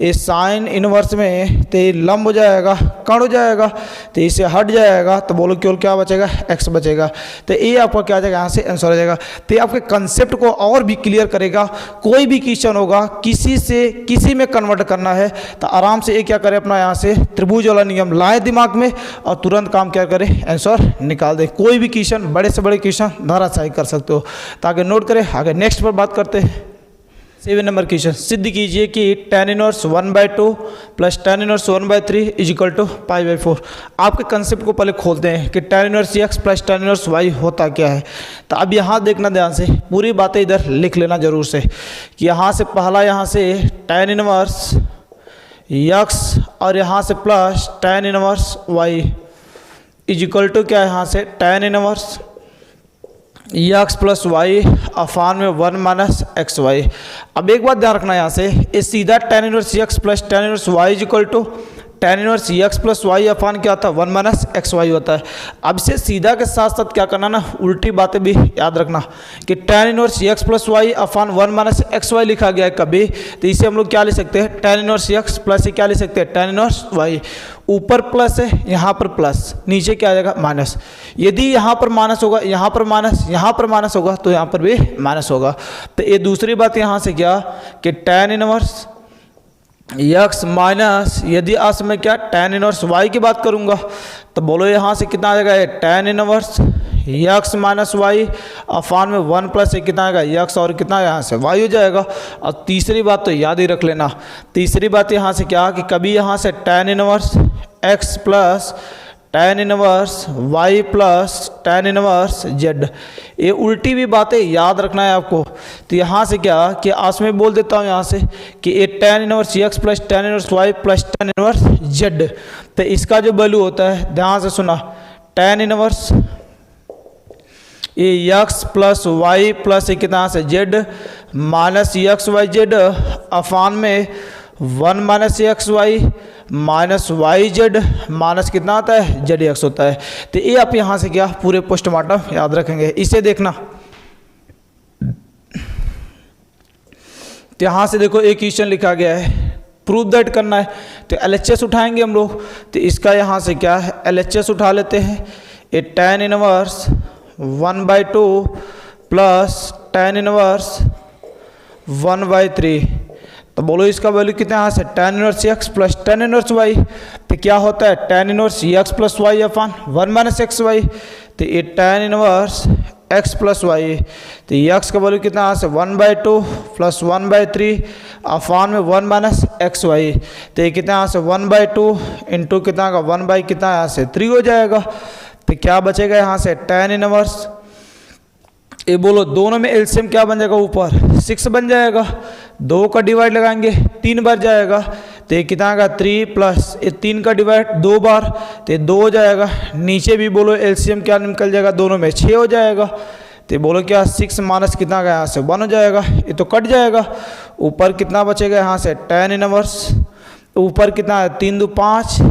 [SPEAKER 1] ये साइन इनवर्स में तो ये लंब हो जाएगा, कर्ण हो जाएगा, तो इसे हट जाएगा, तो बोलो केवल क्या बचेगा, x बचेगा। तो ये आपका क्या आ जाएगा, यहाँ से आंसर आ जाएगा। तो ये आपके कंसेप्ट को और भी क्लियर करेगा। कोई भी क्वेश्चन होगा, किसी से किसी में कन्वर्ट करना है, तो आराम से ये क्या करें, अपना यहाँ से त्रिभुज वाला नियम लाए दिमाग में, और तुरंत काम क्या करें, आंसर निकाल दे। कोई भी क्वेश्चन, बड़े से बड़े क्वेश्चन धराशायी कर सकते हो। ताकि नोट करें, आगे नेक्स्ट पर बात करते हैं। 7 नंबर क्वेश्चन, सिद्ध कीजिए कि tan inverse 1/2 plus tan inverse 1/3 is equal to π/4। आपके कंसेप्ट को पहले खोलते हैं कि tan inverse x plus tan inverse y होता क्या है। तो अब यहाँ देखना ध्यान से, पूरी बातें इधर लिख लेना जरूर से, कि यहाँ से पहला यहाँ से tan इनवर्स x, और यहाँ से plus tan inverse y is equal to क्या है, यहाँ से tan inverse x plus y, upon में 1 माइनस एक्स वाई। अब एक बात ध्यान रखना, यहाँ से ये सीधा tan inverse x plus tan inverse y is equal to tan inverse x plus y, upon क्या होता है, 1 माइनस एक्स वाई होता है। अब से सीधा के साथ साथ क्या करना ना, उल्टी बातें भी याद रखना, कि tan inverse x plus y upon 1 minus x y लिखा गया है कभी, तो इसे हम लोग क्या लिख सकते हैं, tan इनवर्स x प्लस क्या लिख सकते हैं, tan इनवर्स y। ऊपर प्लस है, यहाँ पर प्लस, नीचे क्या आ जाएगा, माइनस। यदि यहाँ पर माइनस होगा, यहाँ पर माइनस, यहाँ पर माइनस होगा, तो यहाँ पर भी माइनस होगा। तो ये दूसरी बात यहाँ से क्या, कि tan इनवर्स x माइनस, यदि आज मैं क्या tan इनवर्स y की बात करूँगा, तो बोलो यहाँ से कितना आ जाएगा, tan inverse x minus y, upon में 1 प्लस कितना आएगा, x, और कितना यहाँ से y हो जाएगा। और तीसरी बात तो याद ही रख लेना, तीसरी बात यहाँ से क्या, कि कभी यहाँ से tan inverse x plus tan inverse y plus tan inverse z, ये उल्टी भी बातें याद रखना है आपको। तो यहाँ से क्या, कि आज मैं बोल देता हूँ यहाँ से, कि ये tan inverse x plus tan inverse y plus tan inverse z, तो इसका जो वैल्यू होता है, ध्यान से सुना, tan इनवर्स ये x प्लस वाई प्लस कितना से z minus x y z, upon में 1 minus x y minus y z minus कितना आता है, जेड एक्स होता है। तो ये आप यहाँ से क्या पूरे पोस्टमार्टम याद रखेंगे, इसे देखना। तो यहाँ से देखो एक क्वेश्चन लिखा गया है, प्रूव दैट करना है। तो LHS उठाएंगे हम लोग, तो इसका यहाँ से क्या है, LHS उठा लेते हैं। ये tan inverse 1/2 plus tan inverse 1/3, तो बोलो इसका वैल्यू कितना यहाँ से, tan inverse x plus tan inverse y। तो क्या होता है, tan inverse x plus y upon 1 minus x y. तो ये tan inverse x plus y, तो x का वैल्यू कितना यहाँ से 1/2 प्लस 1/3 अपान में 1 माइनस एक्स वाई। तो ये कितना यहाँ से 1/2 इंटू कितना का 1 कितना यहाँ से 3 हो जाएगा। तो क्या बचेगा यहाँ से tan इनवर्स, ये बोलो दोनों में एलसीएम क्या बन जाएगा, ऊपर 6 बन जाएगा, 2 का डिवाइड लगाएंगे 3 बार जाएगा। तो ये कितना आएगा 3 प्लस ये 3 का डिवाइड 2 बार, तो ये 2 हो जाएगा। नीचे भी बोलो एलसीएम क्या निकल जाएगा, दोनों में 6 हो जाएगा। तो बोलो क्या 6 माइनस कितना आ गया यहाँ से 1 हो जाएगा, ये तो कट जाएगा। ऊपर कितना बचेगा यहाँ से tan इनवर्स, ऊपर कितना है 3 2 5,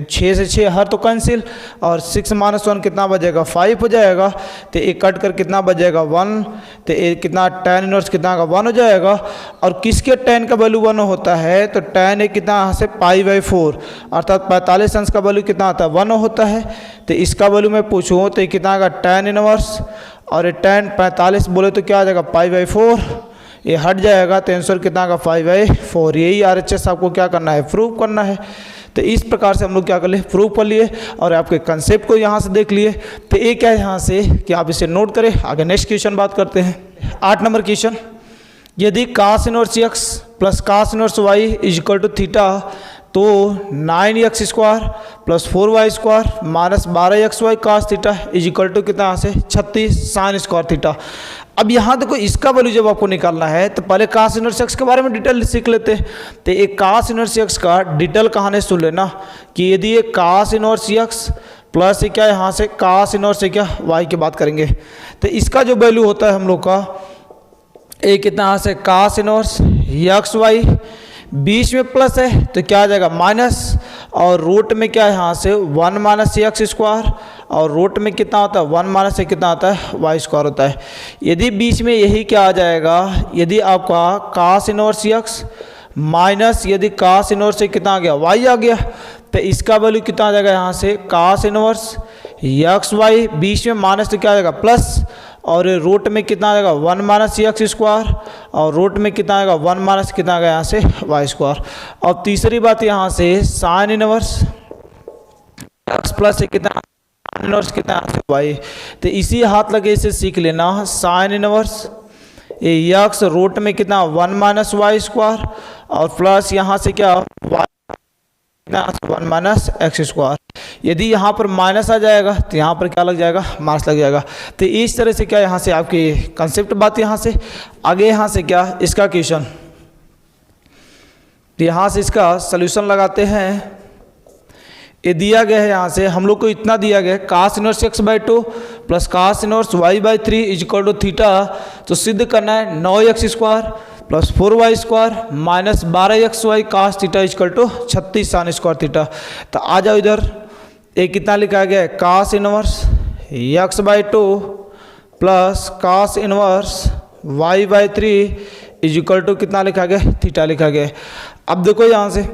[SPEAKER 1] 6 से 6 हर तो कैंसिल, और 6 माइनस 1 कितना बचेगा 5 हो जाएगा। तो एक कट कर कितना बचेगा 1, तो ये कितना tan इनवर्स कितना का 1 हो जाएगा। और किसके tan का वैल्यू 1 होता है, तो tan है कितना यहाँ से π/4, अर्थात 45 अंश का वैल्यू कितना आता है 1 होता है। तो इसका वैल्यू मैं पूछूँ तो ये कितना का tan इनवर्स, और ये tan 45 बोले तो क्या आ जाएगा π/4, ये हट जाएगा। तो आंसर कितना का 5/4। यही RHS आपको क्या करना है, प्रूव करना है। तो इस प्रकार से हम लोग क्या कर लिए, प्रूव कर लिए और आपके कंसेप्ट को यहाँ से देख लिए। तो ये क्या है यहाँ से कि आप इसे नोट करें। आगे नेक्स्ट क्वेश्चन बात करते हैं। 8 नंबर क्वेश्चन, यदि cos inverse x plus cos inverse y is equal to theta, तो 9x square plus 4y square minus 12xy cos theta is equal to कितना यहाँ से 36 साइन स्क्वायर थीटा। अब यहाँ देखो इसका वैल्यू जब आपको निकालना है तो पहले cos इनवर्स x के बारे में डिटेल सीख लेते हैं। तो एक cos इनवर्स x का डिटेल कहानी सुन लेना कि यदि ये cos इनवर्स x प्लस क्या यहाँ से cos इनवर्स क्या y की बात करेंगे, तो इसका जो वैल्यू होता है हम लोग का एक कितना यहाँ से cos इनवर्स एक्स वाई, बीच में प्लस है तो क्या आ जाएगा माइनस, और रूट में क्या है यहाँ से 1 माइनस एक्स स्क्वायर, और रूट में कितना होता है 1 माइनस से कितना आता है वाई स्क्वायर होता है। यदि बीच में यही क्या आ जाएगा, यदि आपका cos इनवर्स एक्स माइनस यदि cos इनवर्स से कितना आ गया वाई आ गया, तो इसका वैल्यू कितना आ जाएगा यहाँ से cos इनवर्स एक्स वाई, बीच में माइनस तो क्या आ जाएगा प्लस, और रूट में कितना आ जाएगा 1 माइनस एक्स स्क्वायर, और रूट में कितना आएगा 1 माइनस कितना आ गया यहाँ से वाई स्क्वायर। और तीसरी बात यहाँ से साइन इनवर्स एक्स प्लस से कितना इनवर्स कितना यहाँ से वाई, तो इसी हाथ लगे इसे सीख लेना। साइन इनवर्स एक्स रूट में कितना 1 माइनस वाई स्क्वायर, और प्लस यहाँ से क्या वाई 1 माइनस एक्स स्क्वायर। यदि यहाँ पर माइनस आ जाएगा तो यहाँ पर क्या लग जाएगा माइनस लग जाएगा। तो इस तरह से क्या यहाँ से आपकी कंसेप्ट बात यहाँ से आगे यहाँ से क्या इसका क्वेश्चन, तो यहाँ से इसका सलूशन लगाते हैं। ये दिया गया है यहाँ से हम लोग को इतना दिया गया है cos inverse x/2 plus cos inverse y/3 is equal to theta. तो सिद्ध करना है 9x square plus 4y square minus 12xy cos theta is equal to 36 sine square theta. तो आ जाओ इधर, एक कितना लिखा गया है cos inverse x/2 plus cos inverse y/3 is equal to कितना लिखा गया थीटा लिखा गया। अब देखो यहाँ से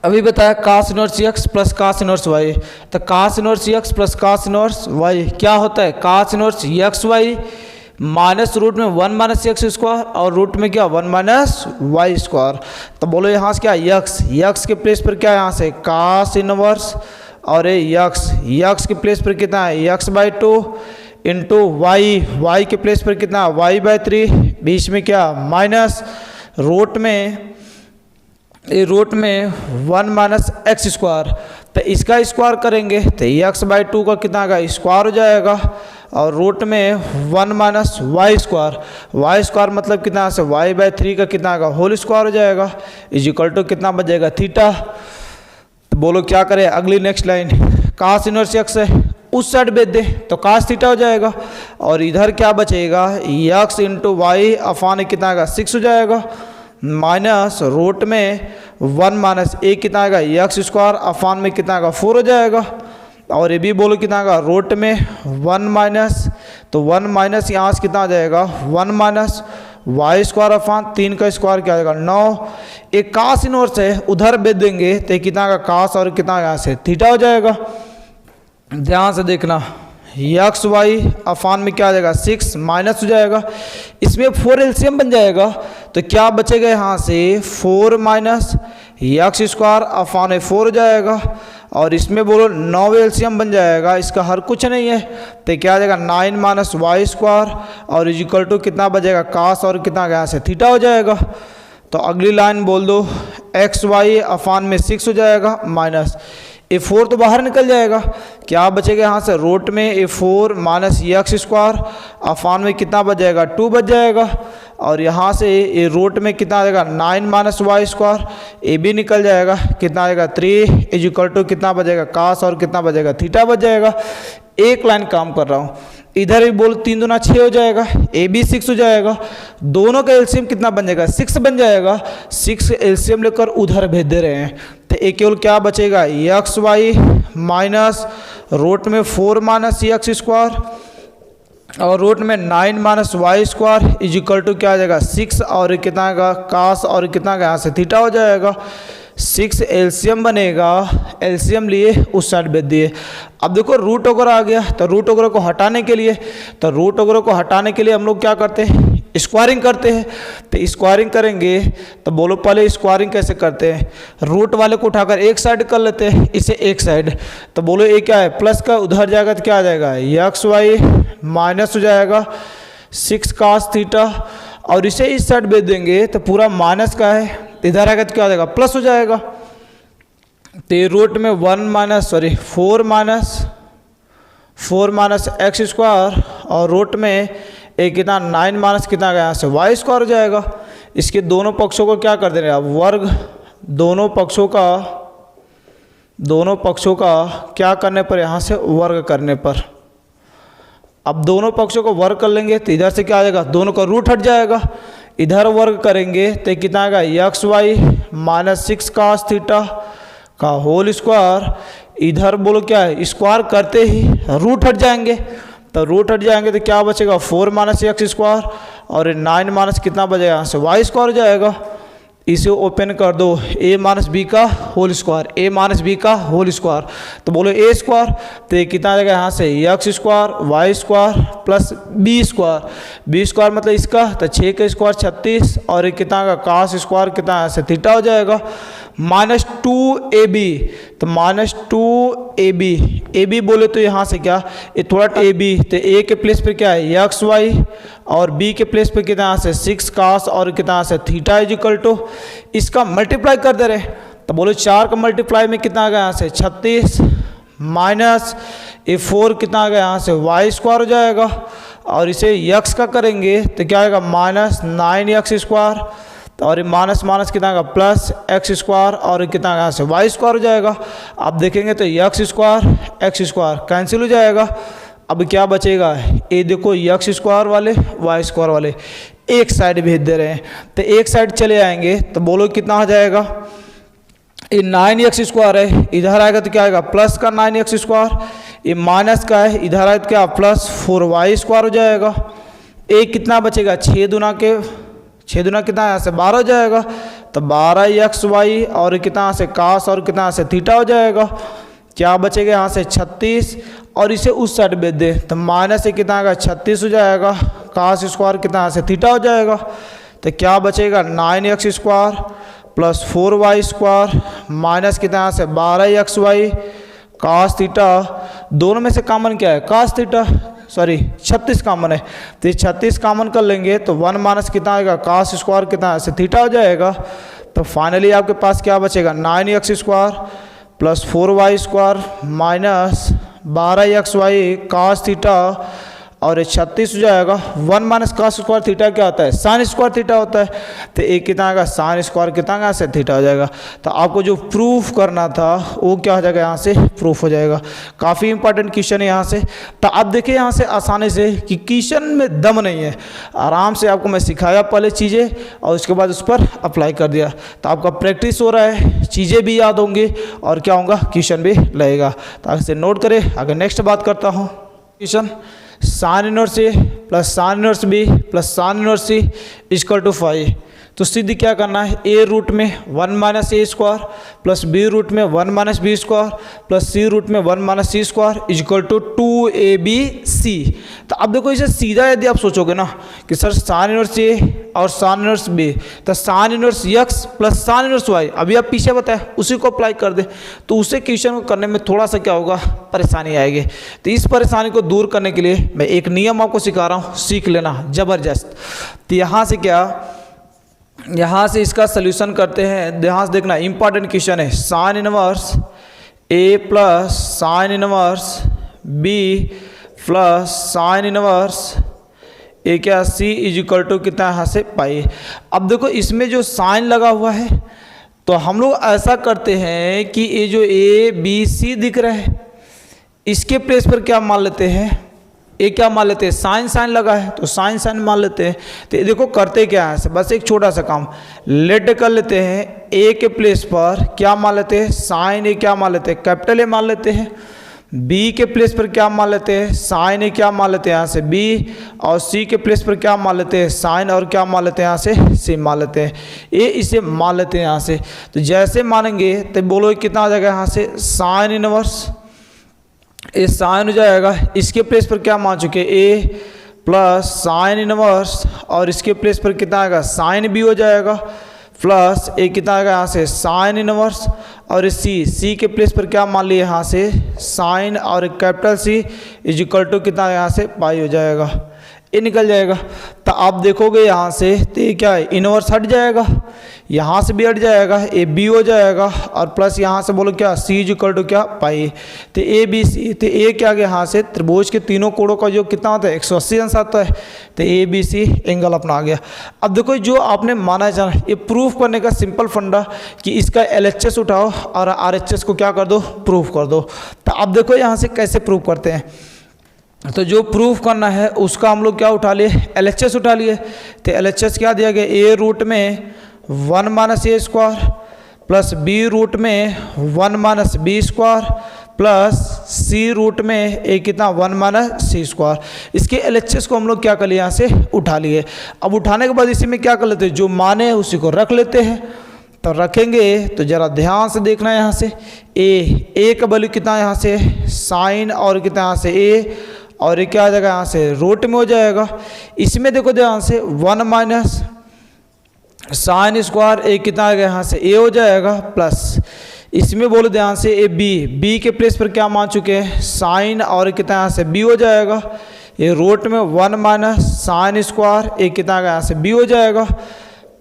[SPEAKER 1] अभी बताया cos inverse x plus cos inverse y, तो cos inverse x plus cos inverse y क्या होता है cos inverse xy minus root में 1 माइनस एक्स स्क्वायर, और रूट में क्या 1 माइनस वाई स्क्वायर। तो बोलो यहाँ से क्या x के प्लेस पर क्या है यहाँ से cos इनवर्स, और x के प्लेस पर कितना है x/2 इंटू y के प्लेस पर कितना y/3, बीच में क्या माइनस, रूट में 1 माइनस एक्स स्क्वायर। तो इसका स्क्वायर करेंगे तो x/2 का कितना आएगा स्क्वायर हो जाएगा, और रूट में 1 माइनस वाई स्क्वायर मतलब कितना से y/3 का कितना आएगा होल स्क्वायर हो जाएगा इज इक्वल टू कितना बच जाएगा थीटा। तो बोलो क्या करें अगली next line, cos inverse x है उस साइड भेज दे तो cos थीटा हो जाएगा, और इधर क्या बचेगा x इंटू वाई अफान कितना आएगा 6 हो जाएगा, माइनस रूट में 1 माइनस ए कितना आएगा एक्स स्क्वायर अफान में कितना आएगा 4 हो जाएगा, और ये भी बोलो कितना आएगा रूट में 1 माइनस, तो 1 माइनस यहाँ से कितना आ जाएगा 1 माइनस वाई स्क्वायर अफान 3 का स्क्वायर क्या आएगा 9। एक cos इनवर्स है उधर भेज देंगे तो कितना आएगा cos और कितना यहाँ से थीटा हो जाएगा। ध्यान से देखना एक्स वाई अफान में क्या आ जाएगा 6 माइनस हो जाएगा, इसमें 4 एलसीएम बन जाएगा तो क्या बचेगा यहाँ से 4 माइनस एक्स स्क्वायर अफान में 4 हो जाएगा, और इसमें बोलो 9 एलसीएम बन जाएगा, इसका हर कुछ नहीं है तो क्या आ जाएगा 9 माइनस वाई स्क्वायर और इज इक्वल टू कितना बचेगा cos और कितना यहाँ से थीटा हो जाएगा। तो अगली लाइन बोल दो एक्स वाई अफान में 6 हो जाएगा माइनस ए 4 तो बाहर निकल जाएगा, क्या बचेगा यहाँ से रूट में ए 4 माइनस एक्स स्क्वायर अफान में कितना बच जाएगा 2 बच जाएगा, और यहाँ से ये रूट में कितना आ जाएगा 9 माइनस वाई स्क्वायर, ए भी निकल जाएगा, कितना आएगा 3 इज इक्वल टू कितना बचेगा कास और कितना बचेगा थीटा बच जाएगा। एक लाइन काम कर रहा हूँ, इधर भी बोल 3 दूना 6 हो जाएगा, ए भी 6 हो जाएगा, दोनों का एलसीएम कितना बन जाएगा 6 बन जाएगा। 6 एलसीएम लेकर उधर भेज दे रहे हैं, तो एक केवल क्या बचेगा एक्स वाई माइनस रूट में 4 माइनस एक्स स्क्वायर और रूट में 9 minus y square is equal to क्या आ जाएगा 6 और कितना का कास और कितना का यहाँ से थीटा हो जाएगा। 6 एलसीएम बनेगा, एलसीएम लिए उस साइड भेज दिए। अब देखो रूट वगैरह आ गया, तो रूट वगैरह को हटाने के लिए हम लोग क्या करते हैं स्क्वायरिंग करते हैं। तो स्क्वायरिंग करेंगे तो बोलो पहले स्क्वायरिंग कैसे करते हैं, रूट वाले को उठाकर एक साइड कर लेते हैं, इसे एक साइड, तो बोलो ये क्या है प्लस का उधर जाएगा तो क्या आ जाएगा एक्स वाई माइनस हो जाएगा 6 कास थीटा और इसे इस साइड भेज देंगे तो पूरा माइनस का है, इधर आएगा तो क्या आ जाएगा प्लस हो जाएगा। तो ये रूट में 4 माइनस एक्स स्क्वायर और रूट में एक कितना 9 माइनस कितना गया यहाँ से वाई स्क्वायर हो जाएगा। इसके दोनों पक्षों को क्या कर दे रहे हैं अब वर्ग, दोनों पक्षों का क्या करने पर यहाँ से वर्ग करने पर। अब दोनों पक्षों को वर्ग कर लेंगे तो इधर से क्या आ जाएगा दोनों का रूट हट जाएगा, इधर वर्ग करेंगे तो कितना आएगा x y minus 6 cos theta का होल स्क्वायर, इधर बोलो क्या है स्क्वायर करते ही रूट हट जाएंगे, तो रूट हट जाएंगे तो क्या बचेगा 4 माइनस एक्स स्क्वायर और 9 माइनस कितना बचेगा यहाँ से वाई स्क्वायर हो जाएगा। इसे ओपन कर दो a माइनस बी का होल स्क्वायर, तो बोलो a स्क्वायर, तो ये कितना आ जाएगा यहाँ से x square y square plus b square मतलब इसका, तो 6 का स्क्वायर 36 और ये कितना का कास स्क्वायर कितना यहाँ से थीटा हो जाएगा माइनस 2ab, तो माइनस 2ab बोले तो यहाँ से क्या ये थोड़ा ab, तो a के प्लेस पे क्या है एक्स वाई और b के प्लेस पे कितना यहाँ से 6 कास और कितना यहाँ से थीटा इज इक्वल टू इसका मल्टीप्लाई कर दे रहे, तो बोलो 4 का मल्टीप्लाई में कितना आ गया यहाँ से 36 माइनस ये 4 कितना आ गया यहाँ से वाई स्क्वायर हो जाएगा और इसे x का करेंगे तो क्या आएगा माइनस 9x स्क्वायर और माइनस माइनस कितना का प्लस एक्स स्क्वायर और कितना यहाँ से वाई स्क्वायर हो जाएगा। अब देखेंगे तो एक्स स्क्वायर कैंसिल हो जाएगा, अब क्या बचेगा ये देखो एक्स स्क्वायर वाले वाई स्क्वायर वाले एक साइड भेज दे रहे हैं, तो एक साइड चले आएंगे तो बोलो कितना हो जाएगा ये 9x स्क्वायर है, इधर आएगा तो क्या आएगा प्लस का 9x स्क्वायर, ये माइनस का है इधर आएगा तो क्या प्लस 4y स्क्वायर हो जाएगा। एक कितना बचेगा 6 दूना कितना यहाँ से 12 हो जाएगा, तो 12xy और कितना यहाँ से कास और कितना यहाँ से थीटा हो जाएगा। क्या बचेगा यहाँ से 36 और इसे उस साइड भेज दे तो माइनस से कितना आएगा 36 हो जाएगा, कास स्क्वायर कितना यहाँ से थीटा हो जाएगा, तो क्या बचेगा 9x square plus 4y square minus कितना यहाँ से 12xy कास थीटा, दोनों में से कॉमन क्या है कास थीटा 36 कॉमन है, तो 36 कॉमन कर लेंगे तो 1 माइनस कितना आएगा कास स्क्वायर कितना ऐसे थीटा हो जाएगा। तो फाइनली आपके पास क्या बचेगा 9x square plus 4y square minus 12xy cos theta और 36 हो जाएगा। 1 माइनस कास स्क्वायर थीटा क्या होता है साइन स्क्वायर थीटा होता है, तो एक कितना आएगा साइन स्क्वायर कितना से थीटा हो जाएगा। तो आपको जो प्रूफ करना था वो क्या हो जाएगा यहाँ से प्रूफ हो जाएगा। काफ़ी इंपॉर्टेंट क्वेश्चन है यहाँ से। तो आप देखिए यहाँ से आसानी से कि क्वेश्चन में दम नहीं है, आराम से आपको मैं सिखाया पहले चीज़ें और उसके बाद उस पर अप्लाई कर दिया, तो आपका प्रैक्टिस हो रहा है, चीज़ें भी याद होंगी और क्या होगा क्वेश्चन भी लगेगा। तो आगे से नोट करें, आगे नेक्स्ट बात करता हूँ। Question sine inverse A plus sine inverse B plus sine inverse c equal to 5। तो सीधी क्या करना है ए रूट में 1 minus a square plus b root में 1 minus b square plus c root में 1 minus c square equal to 2abc। तो अब देखो इसे सीधा यदि आप सोचोगे ना कि सर साइन इनवर्स ए और साइन इनवर्स बी, तो sine inverse x plus sine inverse y, अभी आप पीछे बताए उसी को अप्लाई कर दे, तो उसे क्वेश्चन को करने में थोड़ा सा क्या होगा परेशानी आएगी। तो इस परेशानी को दूर करने के लिए मैं एक नियम आपको सिखा रहा हूँ, सीख लेना ज़बरदस्त। तो यहाँ से इसका सल्यूशन करते हैं, ध्यान से देखना इंपॉर्टेंट क्वेश्चन है। Sine inverse A plus sine inverse B plus sine inverse A क्या सी इज इक्वल टू कितना यहाँ से पाई। अब देखो इसमें जो साइन लगा हुआ है तो हम लोग ऐसा करते हैं कि ये जो ए बी सी दिख रहा है इसके प्लेस पर क्या मान लेते हैं, ये क्या मान लेते हैं, साइन साइन लगा है तो साइन साइन मान लेते हैं। तो देखो करते क्या है, बस एक छोटा सा काम लेट कर लेते हैं, ए के प्लेस पर क्या मान लेते हैं, साइन ए क्या मान लेते हैं, कैपिटल ए मान लेते हैं। बी के प्लेस पर क्या मान लेते हैं, साइन ए क्या मान लेते हैं यहाँ से बी, और सी के प्लेस पर क्या मान लेते हैं, साइन और क्या मान लेते हैं यहाँ से सी मान लेते हैं। ए इसे मान लेते हैं यहाँ से, तो जैसे मानेंगे तो बोलो कितना आ जाएगा यहाँ से साइन इनवर्स, ए साइन हो जाएगा। इसके प्लेस पर क्या मान चुके ए प्लस साइन इनवर्स, और इसके प्लेस पर कितना आएगा साइन बी हो जाएगा, प्लस ए कितना आएगा यहाँ से साइन इनवर्स, और सी के प्लेस पर क्या मान लिए यहाँ से साइन, और capital c is equal to कितना यहाँ से पाई हो जाएगा, ये निकल जाएगा। तो आप देखोगे यहाँ से तो ये क्या है इनवर्स हट जाएगा, यहाँ से भी हट जाएगा, ए बी हो जाएगा, और प्लस यहाँ से बोलो क्या सी इज इक्वल टू क्या पाई। तो ए बी सी, तो ए क्या गया यहाँ से त्रिभुज के तीनों कोणों का जो कितना होता है 180 अंश आता है, तो ए बी सी एंगल अपना आ गया। अब देखो जो आपने माना जाना ये प्रूफ करने का सिंपल फंडा कि इसका LHS उठाओ और RHS को क्या कर दो प्रूफ कर दो। तो अब देखो यहाँ से कैसे प्रूफ करते हैं, तो जो प्रूफ करना है उसका हम लोग क्या उठा लिए LHS उठा लिए। तो LHS क्या दिया गया, ए रूट में 1 minus a square plus b root में 1 minus b square plus c root में ए कितना 1 माइनस सी स्क्वायर। इसके LHS को हम लोग क्या कर लिए यहाँ से उठा लिए। अब उठाने के बाद इसी में क्या कर लेते हैं, जो माने है उसी को रख लेते हैं। तो रखेंगे तो ज़रा ध्यान से देखना है यहाँ से ए का वैल्यू कितना यहाँ से साइन, और कितना यहाँ से ए, और ये क्या आ जाएगा यहाँ से रूट में हो जाएगा। इसमें देखो ध्यान से 1 माइनस साइन स्क्वायर ए कितना आ गया यहाँ से ए हो जाएगा, प्लस इसमें बोलो ध्यान से ए बी के प्लेस पर क्या मान चुके हैं साइन, और कितना यहाँ से बी हो जाएगा। ये रूट में 1 माइनस साइन स्क्वायर ए कितना आ गया यहाँ से बी हो जाएगा,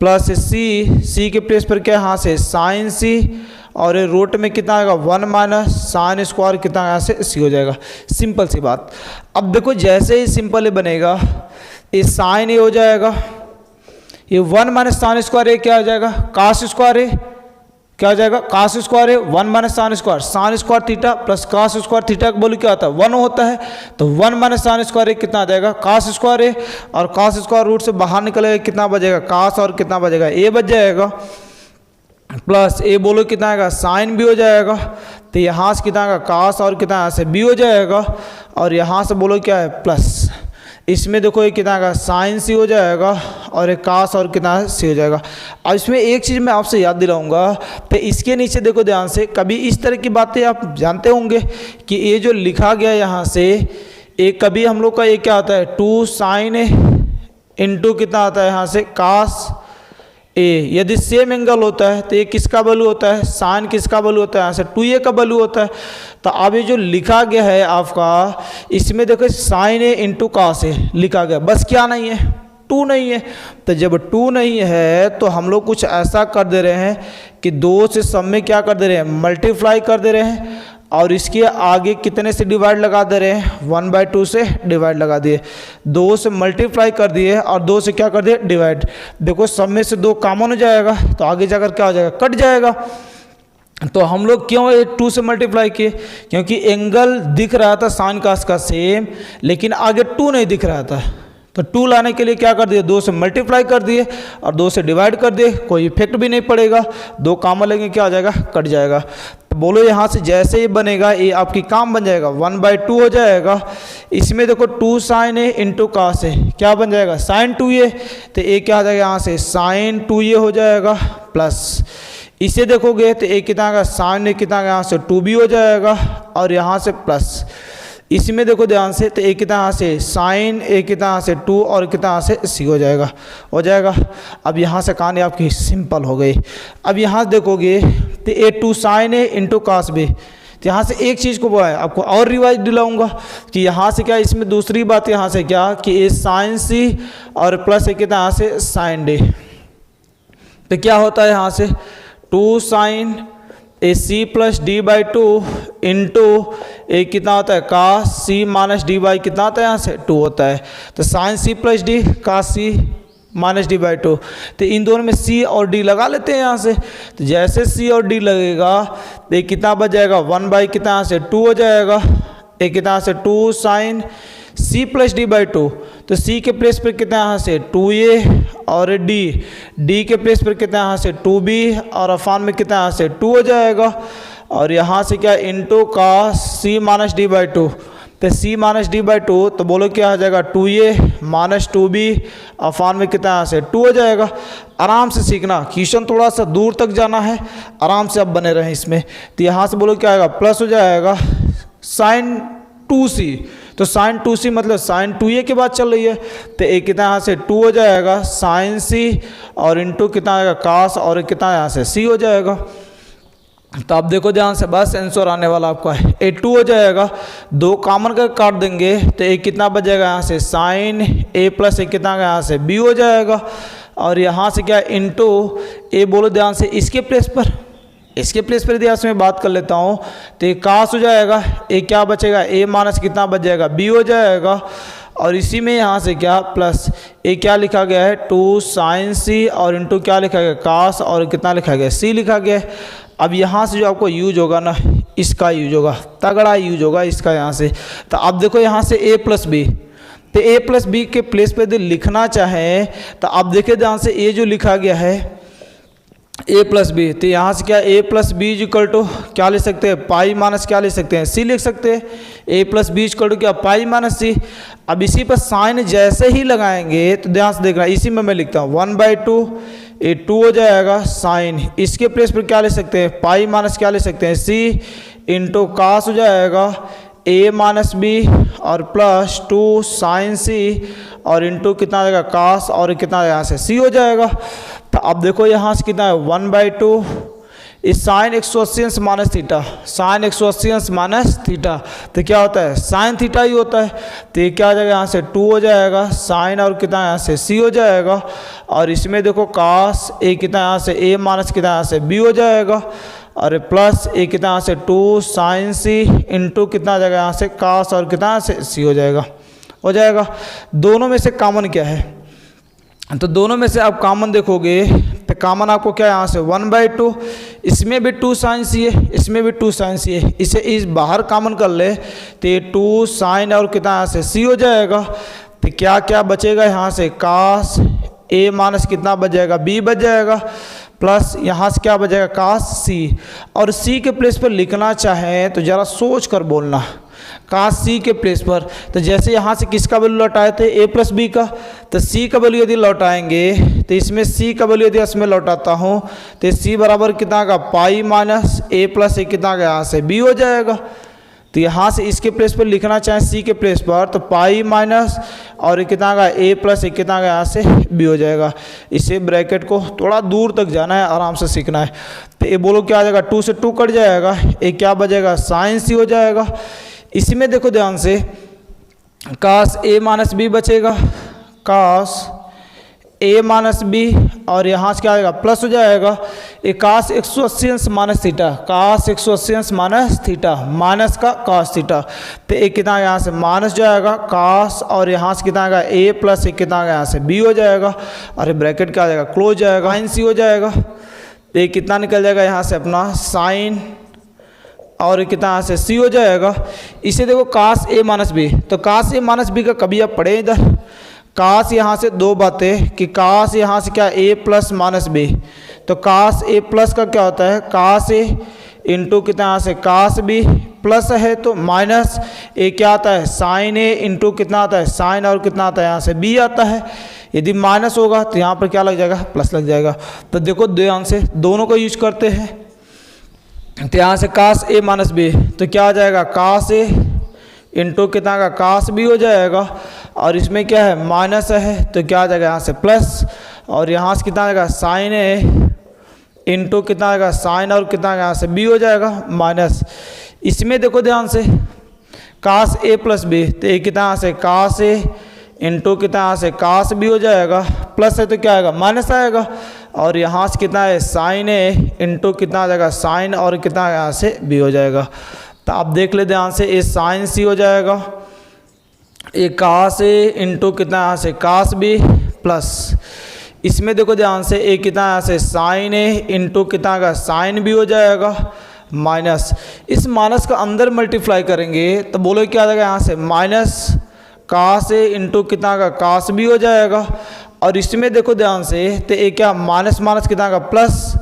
[SPEAKER 1] प्लस सी के प्लेस पर क्या यहाँ से साइन सी, और ये रूट में कितना आएगा 1 माइनस साइन स्क्वायर कितना यहाँ से सी हो जाएगा। सिंपल सी बात। अब देखो जैसे ही सिंपल ये बनेगा, ये साइन ए हो जाएगा, ये 1 माइनस साइन स्क्वायर ए क्या हो जाएगा कास स्क्वायर ए, क्या हो जाएगा cos square a 1 minus sine square theta plus cos square theta का बोलो क्या होता है 1 होता है। तो 1 माइनस साइन स्क्वायर ए कितना आ जाएगा कास स्क्वायर ए, और कास स्क्वायर रूट से बाहर निकलेगा कितना बचेगा कास, और कितना बचेगा ए बच जाएगा, प्लस ए बोलो कितना आएगा साइन भी हो जाएगा। तो यहाँ से कितना आएगा कास, और कितना यहाँ से बी हो जाएगा, और यहाँ से बोलो क्या है प्लस, इसमें देखो ये कितना आएगा साइन सी हो जाएगा, और एक कास और कितना सी हो जाएगा। अब इसमें एक चीज़ मैं आपसे याद दिलाऊंगा, तो इसके नीचे देखो ध्यान से, कभी इस तरह की बातें आप जानते होंगे कि ये जो लिखा गया यहाँ से एक कभी हम लोग का ये क्या आता है 2 साइन ए इंटू कितना आता है यहाँ से कास ए। यदि सेम एंगल होता है तो ये किसका वैल्यू होता है साइन, किसका वैल्यू होता है यहाँ से 2a का वैल्यू होता है। तो अब ये जो लिखा गया है आपका, इसमें देखो साइन ए इंटू कास ए लिखा गया, बस क्या नहीं है 2 नहीं है। तो जब 2 नहीं है तो हम लोग कुछ ऐसा कर दे रहे हैं कि 2 से सब में क्या कर दे रहे हैं मल्टीप्लाई कर दे रहे हैं, और इसके आगे कितने से डिवाइड लगा दे रहे हैं 1/2 से डिवाइड लगा दिए, 2 से मल्टीप्लाई कर दिए और 2 से क्या कर दिए डिवाइड। देखो सब में से 2 कॉमन हो जाएगा तो आगे जाकर क्या हो जाएगा कट जाएगा। तो हम लोग क्यों 2 से मल्टीप्लाई किए, क्योंकि एंगल दिख रहा था साइन कास का सेम, लेकिन आगे 2 नहीं दिख रहा था। तो 2 लाने के लिए क्या कर दिए 2 से मल्टीप्लाई कर दिए और 2 से डिवाइड कर दिए, कोई इफेक्ट भी नहीं पड़ेगा, 2 कॉमन लेंगे क्या हो जाएगा कट जाएगा। तो बोलो यहाँ से जैसे ये बनेगा ये आपकी काम बन जाएगा 1/2 हो जाएगा। इसमें देखो 2 साइन ए इंटू कास ए क्या बन जाएगा साइन 2a, तो ये क्या आ जाएगा यहाँ से साइन 2a हो जाएगा, प्लस इसे देखोगे तो एक कितना का साइन ए कितना यहाँ से 2b हो जाएगा, और यहाँ से प्लस इसमें देखो ध्यान से तो एक कितना यहाँ से साइन एक कितना यहाँ से 2 और कितना यहाँ से सी हो जाएगा। अब यहाँ से कहानी आपकी सिंपल हो गई। अब यहाँ देखोगे तो ए 2 साइन ए इंटू कास बी, तो यहाँ से एक चीज़ को बोला है आपको और रिवाइज दिलाऊंगा कि यहाँ से क्या इसमें दूसरी बात यहाँ से क्या कि ए साइन सी और प्लस एक कितना यहाँ से साइन डी, तो क्या होता है यहाँ से 2 sine a c plus d into a कितना होता है cos c minus d by कितना होता है यहाँ से 2 होता है। तो sine c plus d cos c minus d by 2। तो इन दोनों में सी और डी लगा लेते हैं यहाँ से। तो जैसे सी और डी लगेगा तो ये कितना बच जाएगा 1 बाई कितना यहाँ से 2 हो जाएगा। एक कितना यहाँ से 2 sine c plus d by 2। तो सी के प्लेस पर कितना यहाँ से 2a और डी के प्लेस पर कितना यहाँ से 2b और अफान में कितना यहाँ से 2 हो जाएगा। और यहाँ से क्या इंटू का सी माइनस डी बाई 2। तो सी माइनस डी बाई 2 तो बोलो क्या आ जाएगा 2a माइनस 2b अफान में कितना यहाँ से 2 हो जाएगा। आराम से सीखना, क्वेश्चन थोड़ा सा दूर तक जाना है, आराम से आप बने रहें इसमें। तो यहाँ से बोलो क्या आएगा प्लस हो जाएगा साइन 2c। तो साइन 2c मतलब साइन 2a के बाद चल रही है। तो एक कितना यहाँ से 2 हो जाएगा साइन c और इंटू कितना आएगा कास और कितना यहाँ से c हो जाएगा। तो आप देखो ध्यान से, बस आंसर आने वाला आपका है ए 2 हो जाएगा। 2 कॉमन कर काट देंगे तो एक कितना बच जाएगा यहाँ से साइन a प्लस एक कितना यहाँ से b हो जाएगा। और यहाँ से क्या इंटू ए बोलो ध्यान से इसके प्लेस पर, इसके प्लेस पर यदि मैं बात कर लेता हूँ तो ये कास हो जाएगा। ए क्या बचेगा ए माइनस कितना बच जाएगा b हो जाएगा। और इसी में यहाँ से क्या प्लस ए क्या लिखा गया है 2 साइन सी और इंटू क्या लिखा गया कास और कितना लिखा गया c लिखा गया है। अब यहाँ से जो आपको यूज होगा ना इसका यूज होगा, तगड़ा यूज होगा इसका यहाँ से। तो आप देखो यहाँ से a प्लस बी, तो a प्लस बी के प्लेस पे यदि लिखना चाहें तो आप देखिए ध्यान से a जो लिखा गया है a प्लस बी, तो यहाँ से क्या a plus b equal to क्या ले सकते हैं पाई माइनस क्या ले सकते हैं c लिख सकते हैं। a plus b equal to क्या पाई माइनस c। अब इसी पर साइन जैसे ही लगाएंगे तो ध्यान से देखना, इसी में मैं लिखता हूँ 1/2 ये 2 हो जाएगा साइन, इसके प्लेस पर क्या ले सकते हैं पाई माइनस क्या ले सकते हैं c इंटू कास हो जाएगा a माइनस बी और प्लस 2 साइन c और इंटू कितना आएगा कास और कितना यहाँ से c हो जाएगा। तो अब देखो यहाँ से कितना है 1/2 इस साइन 180 अंश माइनस थीटा, साइन 180 अंश माइनस थीटा तो क्या होता है साइन थीटा ही होता है। तो ये क्या आ जाएगा यहाँ से 2 हो जाएगा साइन और कितना यहाँ से c हो जाएगा। और इसमें देखो कास ए कितना यहाँ से a माइनस कितना यहाँ से b हो जाएगा और प्लस ए कितना यहाँ से 2 साइन c इंटू कितना आ जाएगा यहाँ से कास और कितना यहाँ से c हो जाएगा। दोनों में से कॉमन क्या है, तो दोनों में से आप कॉमन देखोगे तो कॉमन आपको क्या यहाँ से 1/2, इसमें भी 2 साइन सी है, इसमें भी 2 साइन सी है, इसे इस बाहर कॉमन कर ले तो ये 2 साइन और कितना यहाँ से सी हो जाएगा। तो क्या क्या बचेगा यहाँ से कास ए माइनस कितना बच जाएगा b बच जाएगा प्लस यहाँ से क्या बचेगा कास c। और c के प्लेस पर लिखना चाहें तो ज़रा सोच कर बोलना कास c के प्लेस पर। तो जैसे यहाँ से किसका वैल्यू लौटाए थे a प्लस बी का, तो c का वैल्यू यदि लौटाएंगे तो इसमें c का वैल्यू यदि इसमें लौटाता हूँ तो c बराबर कितना का पाई माइनस a प्लस ए कितना का यहाँ से b हो जाएगा। तो यहाँ से इसके प्लेस पर लिखना चाहें c के प्लेस पर तो पाई माइनस और कितना का a प्लस ए कितना का यहाँ से b हो जाएगा। इसे ब्रैकेट को थोड़ा दूर तक जाना है, आराम से सीखना है। तो ये बोलो क्या आ जाएगा 2 से 2 कट जाएगा, ये क्या बचेगा साइन c हो जाएगा। इसी में देखो ध्यान से कास a माइनस बी बचेगा, कास a माइनस बी और यहाँ से क्या आएगा प्लस हो जाएगा ये कास 180 अंश माइनस थीटा, कास 180 अंश माइनस थीटा माइनस का कास थीटा। तो एक कितना यहाँ से माइनस जाएगा कास और यहाँ से कितना आएगा a प्लस एक कितना यहाँ से b हो जाएगा और ब्रैकेट क्या आ जाएगा क्लोज जाएगा साइन c हो जाएगा। तो एक कितना निकल जाएगा यहाँ से अपना साइन और कितना यहाँ से c हो जाएगा। इसे देखो कास a माइनस बी, तो कास a माइनस बी का कभी आप पढ़े इधर कास यहाँ से दो बातें कि कास यहाँ से क्या a प्लस माइनस बी, तो कास a प्लस का क्या होता है कास a इंटू कितना यहाँ से कास b प्लस है तो माइनस a क्या आता है साइन a इंटू कितना आता है साइन और कितना आता है यहाँ से b आता है। यदि माइनस होगा तो यहाँ पर क्या लग जाएगा प्लस लग जाएगा। तो देखो ध्यान से दोनों को यूज करते हैं। तो यहाँ से कास a माइनस बी तो क्या आ जाएगा कास a इंटू कितना का कास b हो जाएगा और इसमें क्या है माइनस है तो क्या आ जाएगा यहाँ से प्लस और यहाँ से कितना आएगा साइन a इंटू कितना आएगा साइन और कितना यहाँ से b हो जाएगा माइनस। इसमें देखो ध्यान से कास a प्लस बी तो ये कितना यहाँ से कास a इंटू कितना यहाँ से कास b हो जाएगा प्लस है तो क्या आएगा माइनस आएगा और यहाँ से कितना है साइन a इंटू कितना आ जाएगा साइन और कितना यहाँ से b हो जाएगा। तो आप देख ले ध्यान से, ए साइन सी हो जाएगा, ए कास ए इंटू कितना यहाँ से कास बी प्लस, इसमें देखो ध्यान से ए कितना यहाँ से साइन ए इंटू कितना का साइन बी हो जाएगा माइनस, इस माइनस का अंदर मल्टीप्लाई करेंगे तो बोलो क्या आ जाएगा यहाँ से माइनस कास ए इंटू कितना का कास बी हो जाएगा, और इसमें देखो ध्यान से तो ए क्या माइनस माइनस कितना का प्लस,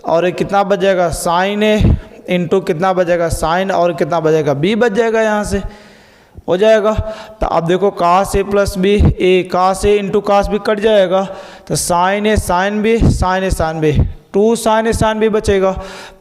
[SPEAKER 1] और ये कितना बच जाएगा साइन ए इंटू कितना बचेगा साइन, और कितना बचेगा बी बच जाएगा, यहाँ से हो जाएगा। तो अब देखो कास ए प्लस बी, ए कास ए इंटू कास बी कट जाएगा, तो साइन ए साइन बी, साइन ए साइन बी, 2 साइन ए साइन बी बचेगा,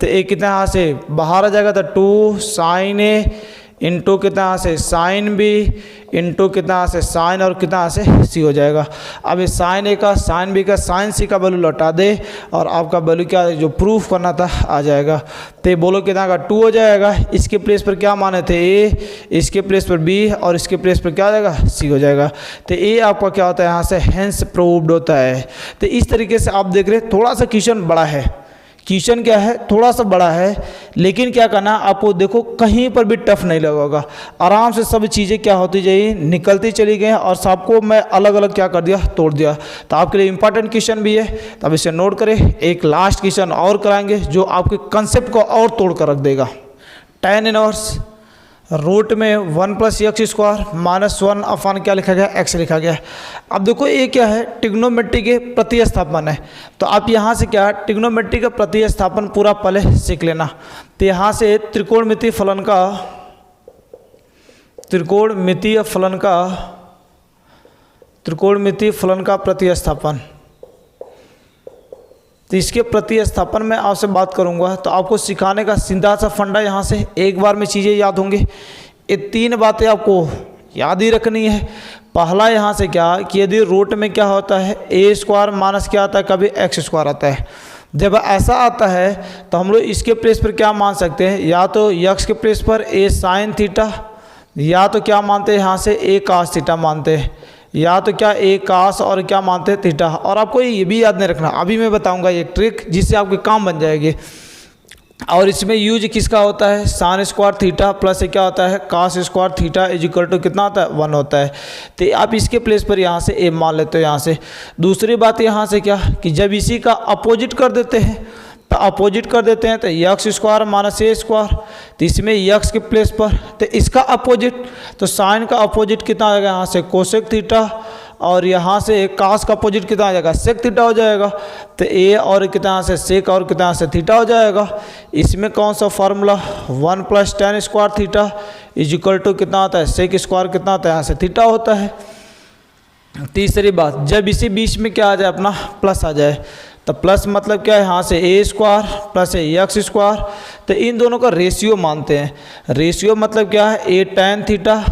[SPEAKER 1] तो ए कितना यहाँ से बाहर आ जाएगा, तो 2 साइन ए इंटू कितना यहाँ से साइन बी इंटू कितना यहाँ से साइन, और कितना यहाँ से सी हो जाएगा। अब ये साइन ए का साइन बी का साइन सी का वैल्यू लौटा दे, और आपका वैल्यू क्या जो प्रूफ करना था आ जाएगा। तो ये बोलो कितना का 2 हो जाएगा, इसके प्लेस पर क्या माने थे ए, इसके प्लेस पर बी, और इसके प्लेस पर क्या हो जाएगा सी हो जाएगा। तो ए आपका क्या होता है यहाँ से हेंस प्रूव्ड होता है। तो इस तरीके से आप देख रहे थोड़ा सा क्वेश्चन बड़ा है, क्वेश्चन क्या है थोड़ा सा बड़ा है, लेकिन क्या करना आपको देखो कहीं पर भी टफ नहीं लगेगा, आराम से सब चीज़ें क्या होती जाइए निकलती चली गई, और सबको मैं अलग अलग क्या कर दिया तोड़ दिया। तो आपके लिए इंपॉर्टेंट क्वेश्चन भी है, तो अब इसे नोट करें। एक लास्ट क्वेश्चन और कराएंगे जो आपके कंसेप्ट को और तोड़ कर रख देगा। tan इनवर्स रूट में 1 + x स्क्वायर -1 अपान क्या लिखा गया x लिखा गया। अब देखो ये क्या है ट्रिग्नोमेट्री के प्रतिस्थापन है, तो आप यहाँ से क्या ट्रिग्नोमेट्री का प्रतिस्थापन पूरा पहले सीख लेना। तो यहाँ से त्रिकोणमितीय फलन का प्रतिस्थापन, तो इसके प्रतिस्थापन में आपसे बात करूंगा, तो आपको सिखाने का सीधा सा फंडा यहाँ से एक बार में चीज़ें याद होंगी। ये 3 बातें आपको याद ही रखनी है। पहला यहाँ से क्या कि यदि रूट में क्या होता है ए स्क्वायर माइनस क्या आता है कभी एक्स स्क्वायर आता है, जब ऐसा आता है तो हम लोग इसके प्लेस पर क्या मान सकते हैं, या तो यक्स के प्लेस पर ए साइन थीटा, या तो क्या मानते हैं यहाँ से ए कास थीटा मानते हैं, या तो क्या ए कास और क्या मानते हैं थीटा। और आपको ये भी याद नहीं रखना, अभी मैं बताऊंगा ये ट्रिक जिससे आपके काम बन जाएगी। और इसमें यूज किसका होता है साइन स्क्वायर थीटा प्लस क्या होता है cos square theta is equal to कितना होता है 1 होता है। तो आप इसके प्लेस पर यहाँ से ए मान लेते हो यहाँ से। दूसरी बात यहाँ से क्या कि जब इसी का अपोजिट कर देते हैं तो अपोजिट कर देते हैं तो x square minus a square, तो इसमें यक्स के प्लेस पर तो इसका अपोजिट, तो साइन का अपोजिट कितना आ जाएगा यहाँ से कोसेक थीटा, और यहाँ से कास का अपोजिट कितना आ जाएगा सेक थीटा हो जाएगा। तो ए और कितना यहाँ से सेक और कितना यहाँ से थीटा हो जाएगा। इसमें कौन सा formula 1 + tan square theta is equal to कितना होता है सेक स्क्वायर कितना होता है यहाँ से थीटा होता है। तीसरी बात जब इसी बीच में क्या आ जाए अपना प्लस आ जाए, तो प्लस मतलब क्या है यहाँ से ए स्क्वायर प्लस एक्स स्क्वायर, तो इन दोनों का रेशियो मानते हैं। रेशियो मतलब क्या है ए tan थीटा,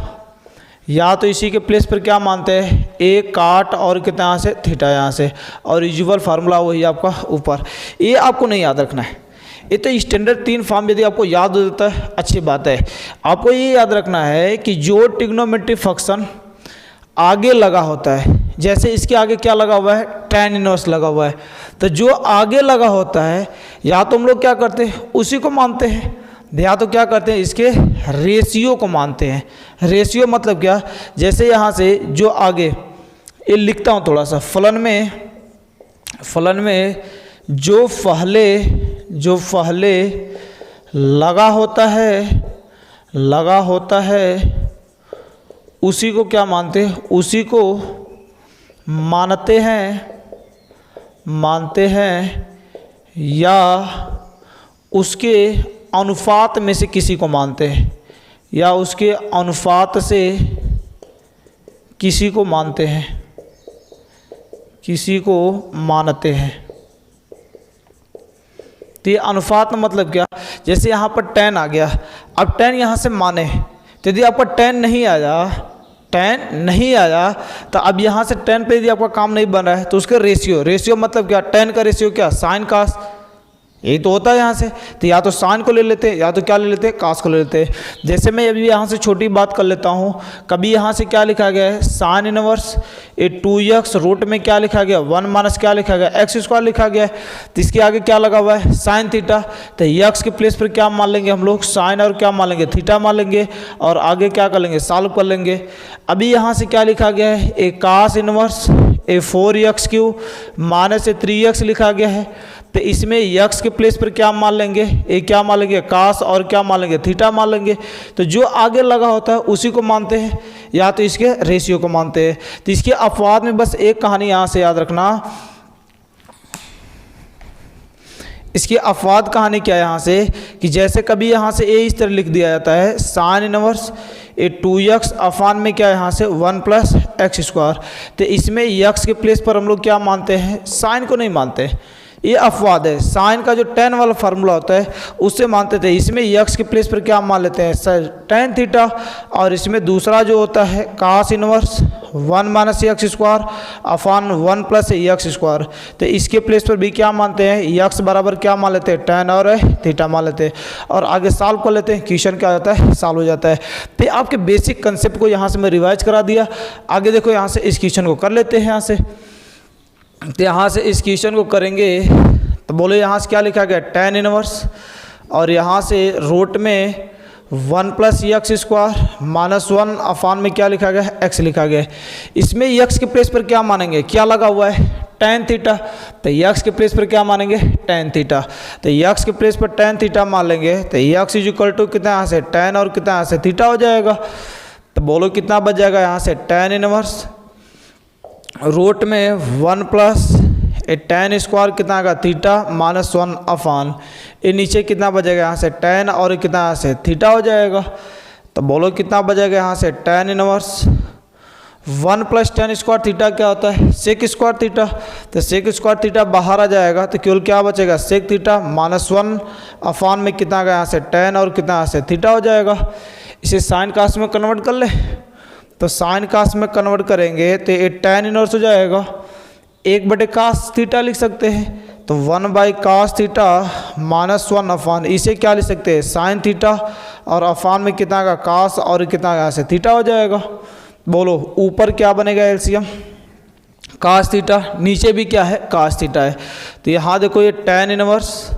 [SPEAKER 1] या तो इसी के प्लेस पर क्या मानते हैं ए काट और कितना यहाँ से थीटा यहाँ से, और यूजुअल फार्मूला वही आपका ऊपर। ये आपको नहीं याद रखना है, ये तो स्टैंडर्ड 3 फॉर्म यदि आपको याद हो जाता है अच्छी बात है। आपको ये याद रखना है कि जो ट्रिग्नोमेट्रिक फंक्शन आगे लगा होता है, जैसे इसके आगे क्या लगा हुआ है tan इनवर्स लगा हुआ है, तो जो आगे लगा होता है या तो हम लोग क्या करते हैं उसी को मानते हैं, या तो क्या करते हैं इसके रेशियो को मानते हैं। रेशियो मतलब क्या, जैसे यहाँ से जो आगे ये लिखता हूँ थोड़ा सा, फलन में जो पहले लगा होता है उसी को क्या मानते हैं, उसी को मानते हैं या उसके अनुपात में से किसी को मानते हैं, या उसके अनुपात से किसी को मानते हैं। तो ये अनुपात मतलब क्या, जैसे यहाँ पर tan आ गया, अब tan यहाँ से माने, तो यदि आपका tan नहीं आया तो अब यहाँ से tan पे यदि आपका काम नहीं बन रहा है तो उसका रेशियो मतलब क्या, tan का रेशियो क्या साइन कास, यही तो होता है यहाँ से। तो या तो साइन को ले लेते हैं या तो क्या ले लेते हैं, कास को ले लेते हैं। जैसे मैं अभी यहाँ से छोटी बात कर लेता हूँ, कभी यहाँ से क्या लिखा गया है, साइन इनवर्स ए 2x रूट में क्या लिखा गया, 1 माइनस क्या लिखा गया, एक्स स्क्वायर लिखा गया है। तो इसके आगे क्या लगा हुआ है, साइन थीटा। तो यक्स के प्लेस पर क्या मान लेंगे हम लोग, साइन और क्या मान लेंगे, थीटा मान लेंगे, और आगे क्या कर लेंगे, सॉल्व कर लेंगे। अभी यहाँ से क्या लिखा गया है, ए कास इनवर्स ए 4x³ माइनस ए 3x लिखा गया है। तो इसमें यक्स के प्लेस पर क्या मान लेंगे, ए क्या मान लेंगे, कास, और क्या मान लेंगे, थीटा मान लेंगे। तो जो आगे लगा होता है उसी को मानते हैं, या तो इसके रेशियो को मानते हैं। तो इसके अपवाद में बस एक कहानी यहाँ से याद रखना, इसकी अपवाद कहानी क्या है यहाँ से, कि जैसे कभी यहाँ से ए इस तरह लिख दिया जाता है, साइन इनवर्स ए 2x अफान में क्या है यहाँ से 1 प्लस एक्स स्क्वायर। तो इसमें यक्स के प्लेस पर हम लोग क्या मानते हैं, साइन को नहीं मानते, ये अपवाद है। साइन का जो tan वाला फार्मूला होता है उससे मानते थे। इसमें यक्स के प्लेस पर क्या मान लेते हैं, tan थीटा, और इसमें दूसरा जो होता है cos inverse 1 minus x square upon 1 plus x square. तो इसके प्लेस पर भी क्या मानते हैं, यक्स बराबर क्या मान लेते हैं, tan और थीटा मान लेते हैं, और आगे सॉल्व कर लेते हैं, क्वेश्चन क्या होता है, सॉल्व हो जाता है। तो आपके बेसिक कंसेप्ट को यहाँ से मैं रिवाइज करा दिया। आगे देखो यहाँ से इस क्वेश्चन को कर लेते हैं। यहाँ से तो यहाँ से इस क्वेश्चन को करेंगे तो बोलो यहाँ से क्या लिखा गया, tan इनवर्स, और यहाँ से रूट में 1 plus x square minus 1 upon में क्या लिखा गया, एक्स लिखा गया है। इसमें एक्स के प्लेस पर क्या मानेंगे, क्या लगा हुआ है, tan थीटा। तो एक्स के प्लेस पर क्या मानेंगे, tan थीटा। तो एक्स के प्लेस पर tan थीटा मान लेंगे। तो एक्स इज इक्वल टू कितना यहाँ से tan और कितना यहाँ से थीटा हो जाएगा। तो बोलो कितना बच जाएगा यहाँ से, tan इनवर्स रूट में 1 प्लस ए tan स्क्वायर कितना आएगा, थीटा माइनस 1 अफान, ये नीचे कितना बचेगा यहाँ से tan और कितना यहाँ से थीटा हो जाएगा। तो बोलो कितना बचेगा यहाँ से, tan inverse 1 plus tan square theta क्या होता है, सेक स्क्वायर थीटा। तो सेक स्क्वायर थीटा बाहर आ जाएगा, तो केवल क्या बचेगा, सेक थीटा माइनस 1 अफान में कितना आएगा यहाँ से tan और कितना यहाँ से थीटा हो जाएगा। इसे साइन कास में कन्वर्ट कर ले, तो साइन कास में कन्वर्ट करेंगे तो ये tan इनवर्स हो जाएगा, 1 कास थीटा लिख सकते हैं। तो 1 कास थीटा माइनस 1 अफान, इसे क्या लिख सकते हैं, साइन थीटा, और अफान में कितना का कास और कितना यहाँ से थीटा हो जाएगा। बोलो ऊपर क्या बनेगा, एलसीएम कास थीटा, नीचे भी क्या है, कास थीटा है। तो यहाँ देखो ये tan इनवर्स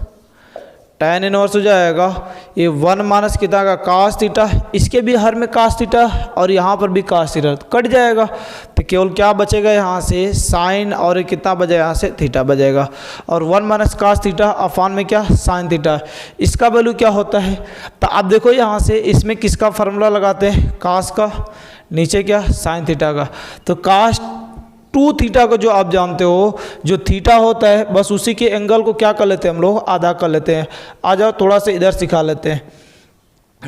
[SPEAKER 1] हो जाएगा, ये 1 माइनस कितना का कास थीटा, इसके भी हर में कास थीटा और यहाँ पर भी कास थीटा, कट जाएगा। तो केवल क्या बचेगा यहाँ से, साइन और कितना बचेगा यहाँ से थीटा बचेगा, और 1 माइनस कास थीटा अफान में क्या, साइन थीटा, इसका वैल्यू क्या होता है। तो आप देखो यहाँ से इसमें किसका फार्मूला लगाते हैं, कास का, नीचे क्या, साइन थीटा का। तो कास 2 थीटा को जो आप जानते हो, जो थीटा होता है बस उसी के एंगल को क्या कर लेते हैं हम लोग, आधा कर लेते हैं। आ जाओ थोड़ा सा इधर सिखा लेते हैं।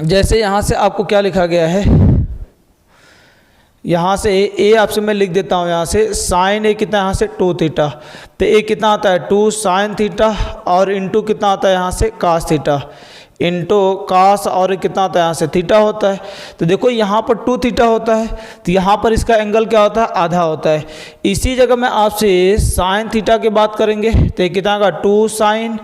[SPEAKER 1] जैसे यहाँ से आपको क्या लिखा गया है, यहाँ से ए आपसे मैं लिख देता हूँ, यहाँ से साइन ए कितना यहाँ से 2 थीटा। तो ए कितना आता है 2 साइन थीटा, और इंटू कितना आता है यहाँ से कास थीटा, इंटू कास और कितना होता है यहाँ से थीटा होता है। तो देखो यहाँ पर 2 थीटा होता है, तो यहाँ पर इसका एंगल क्या होता है, आधा होता है। इसी जगह में आपसे साइन थीटा की बात करेंगे, तो ये कितना का 2 sine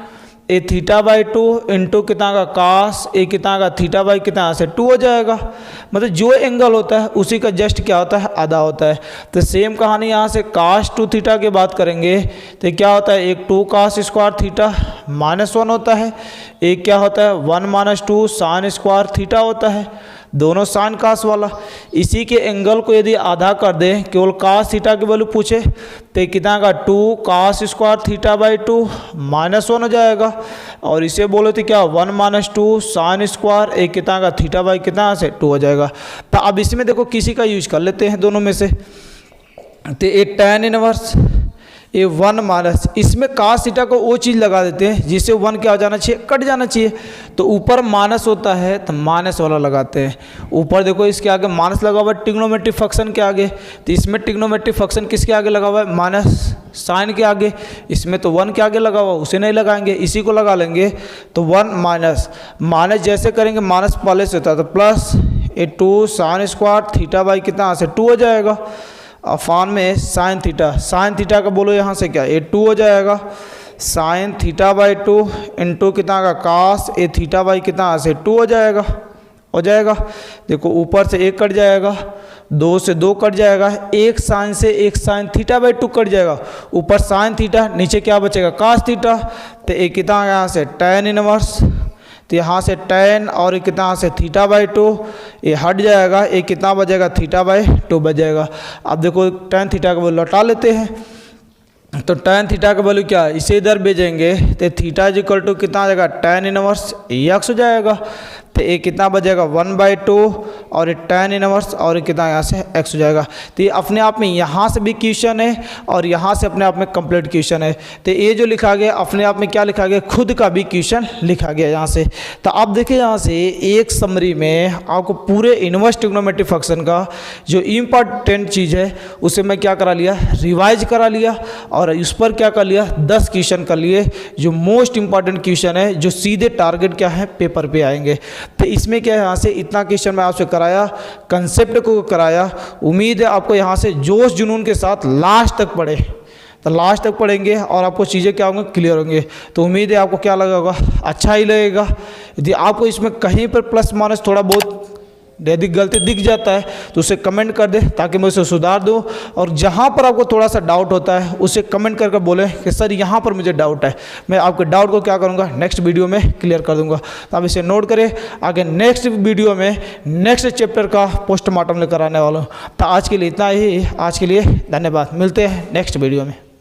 [SPEAKER 1] a theta by 2 into कितना का कास ए कितना का थीटा बाई कितना से 2 हो जाएगा। मतलब जो एंगल होता है उसी का जस्ट क्या होता है, आधा होता है। तो सेम कहानी यहाँ से कास 2 थीटा की बात करेंगे तो क्या होता है, एक 2 कास स्क्वायर थीटा -1 होता है, एक क्या होता है 1 - 2 साइन स्क्वायर थीटा होता है, दोनों साइन कास वाला। इसी के एंगल को यदि आधा कर दें, केवल कास थीटा की वैल्यू पूछे तो कितना का 2 कास स्क्वायर थीटा बाई 2 -1 हो जाएगा, और इसे बोले तो क्या 1 - 2 साइन स्क्वायर एक कितना का थीटा बाई कितना से 2 हो जाएगा। तो अब इसमें देखो किसी का यूज कर लेते हैं दोनों में से, तो एक tan इनवर्स ये 1 माइनस, इसमें कास थीटा को वो चीज़ लगा देते हैं जिससे 1 क्या हो जाना चाहिए, कट जाना चाहिए। तो ऊपर माइनस होता है तो माइनस वाला लगाते हैं, ऊपर देखो इसके आगे माइनस लगा हुआ है ट्रिग्नोमेट्रिक फंक्शन के आगे, तो इसमें ट्रिग्नोमेट्रिक फंक्शन किसके आगे लगा हुआ है, माइनस साइन के आगे। इसमें तो 1 के आगे लगा हुआ, उसे नहीं लगाएंगे, इसी को लगा लेंगे। तो 1 माइनस माइनस जैसे करेंगे माइनस पहले से होता है, तो प्लस ये 2 साइन स्क्वायर थीटा बाई कितना से 2 हो जाएगा, अफान में साइन थीटा का बोलो यहाँ से क्या ये 2 हो जाएगा। साइन थीटा बाई 2 इंटू कितना का कास ए थीटा बाई कितना से 2 हो जाएगा। देखो ऊपर से 1 कट जाएगा, 2 से 2 कट जाएगा, एक साइन से एक साइन थीटा बाई 2 कट जाएगा, ऊपर साइन थीटा, नीचे क्या बचेगा कास थीटा। तो एक कितना यहाँ से tan इनवर्स, तो यहाँ से tan और एक कितना से थीटा बाई 2 ये हट जाएगा, एक कितना बचेगा थीटा बाई 2 बच जाएगा। अब देखो tan थीटा का वैल्यू लौटा लेते हैं, तो tan थीटा का वैल्यू क्या है, इसे इधर भेजेंगे तो थीटा इज इक्वल टू कितना आ जाएगा tan इनवर्स x हो जाएगा। तो ये कितना बचेगा 1/2 और ये tan इनवर्स और कितना यहाँ से x हो जाएगा। तो ये अपने आप में यहाँ से भी क्वेश्चन है और यहाँ से अपने आप में कंप्लीट क्वेश्चन है। तो ये जो लिखा गया अपने आप में क्या लिखा गया, खुद का भी क्वेश्चन लिखा गया यहाँ से। तो आप देखिए यहाँ से एक समरी में आपको पूरे इनवर्स ट्रिग्नोमेट्रिक फंक्शन का जो इम्पॉर्टेंट चीज़ है उसे मैं क्या करा लिया, रिवाइज करा लिया और उस पर क्या कर लिया 10 क्वेश्चन कर लिए जो मोस्ट इंपॉर्टेंट क्वेश्चन है, जो सीधे टारगेट क्या है पेपर पे आएंगे। तो इसमें क्या है यहाँ से इतना क्वेश्चन मैं आपसे कराया, कंसेप्ट को कराया। उम्मीद है आपको यहाँ से जोश जुनून के साथ लास्ट तक पढ़े, तो लास्ट तक पढ़ेंगे और आपको चीज़ें क्या होंगी क्लियर होंगे। तो उम्मीद है आपको क्या लगा होगा, अच्छा ही लगेगा। यदि आपको इसमें कहीं पर प्लस माइनस थोड़ा बहुत यदि गलती दिख जाता है तो उसे कमेंट कर दे ताकि मैं उसे सुधार दूं, और जहां पर आपको थोड़ा सा डाउट होता है उसे कमेंट करके बोलें कि सर यहां पर मुझे डाउट है, मैं आपके डाउट को क्या करूंगा नेक्स्ट वीडियो में क्लियर कर दूंगा। तो आप इसे नोट करें, आगे नेक्स्ट वीडियो में नेक्स्ट चैप्टर का पोस्टमार्टम लेकर आने वाला हूँ। तो आज के लिए इतना ही, आज के लिए धन्यवाद, मिलते हैं नेक्स्ट वीडियो में।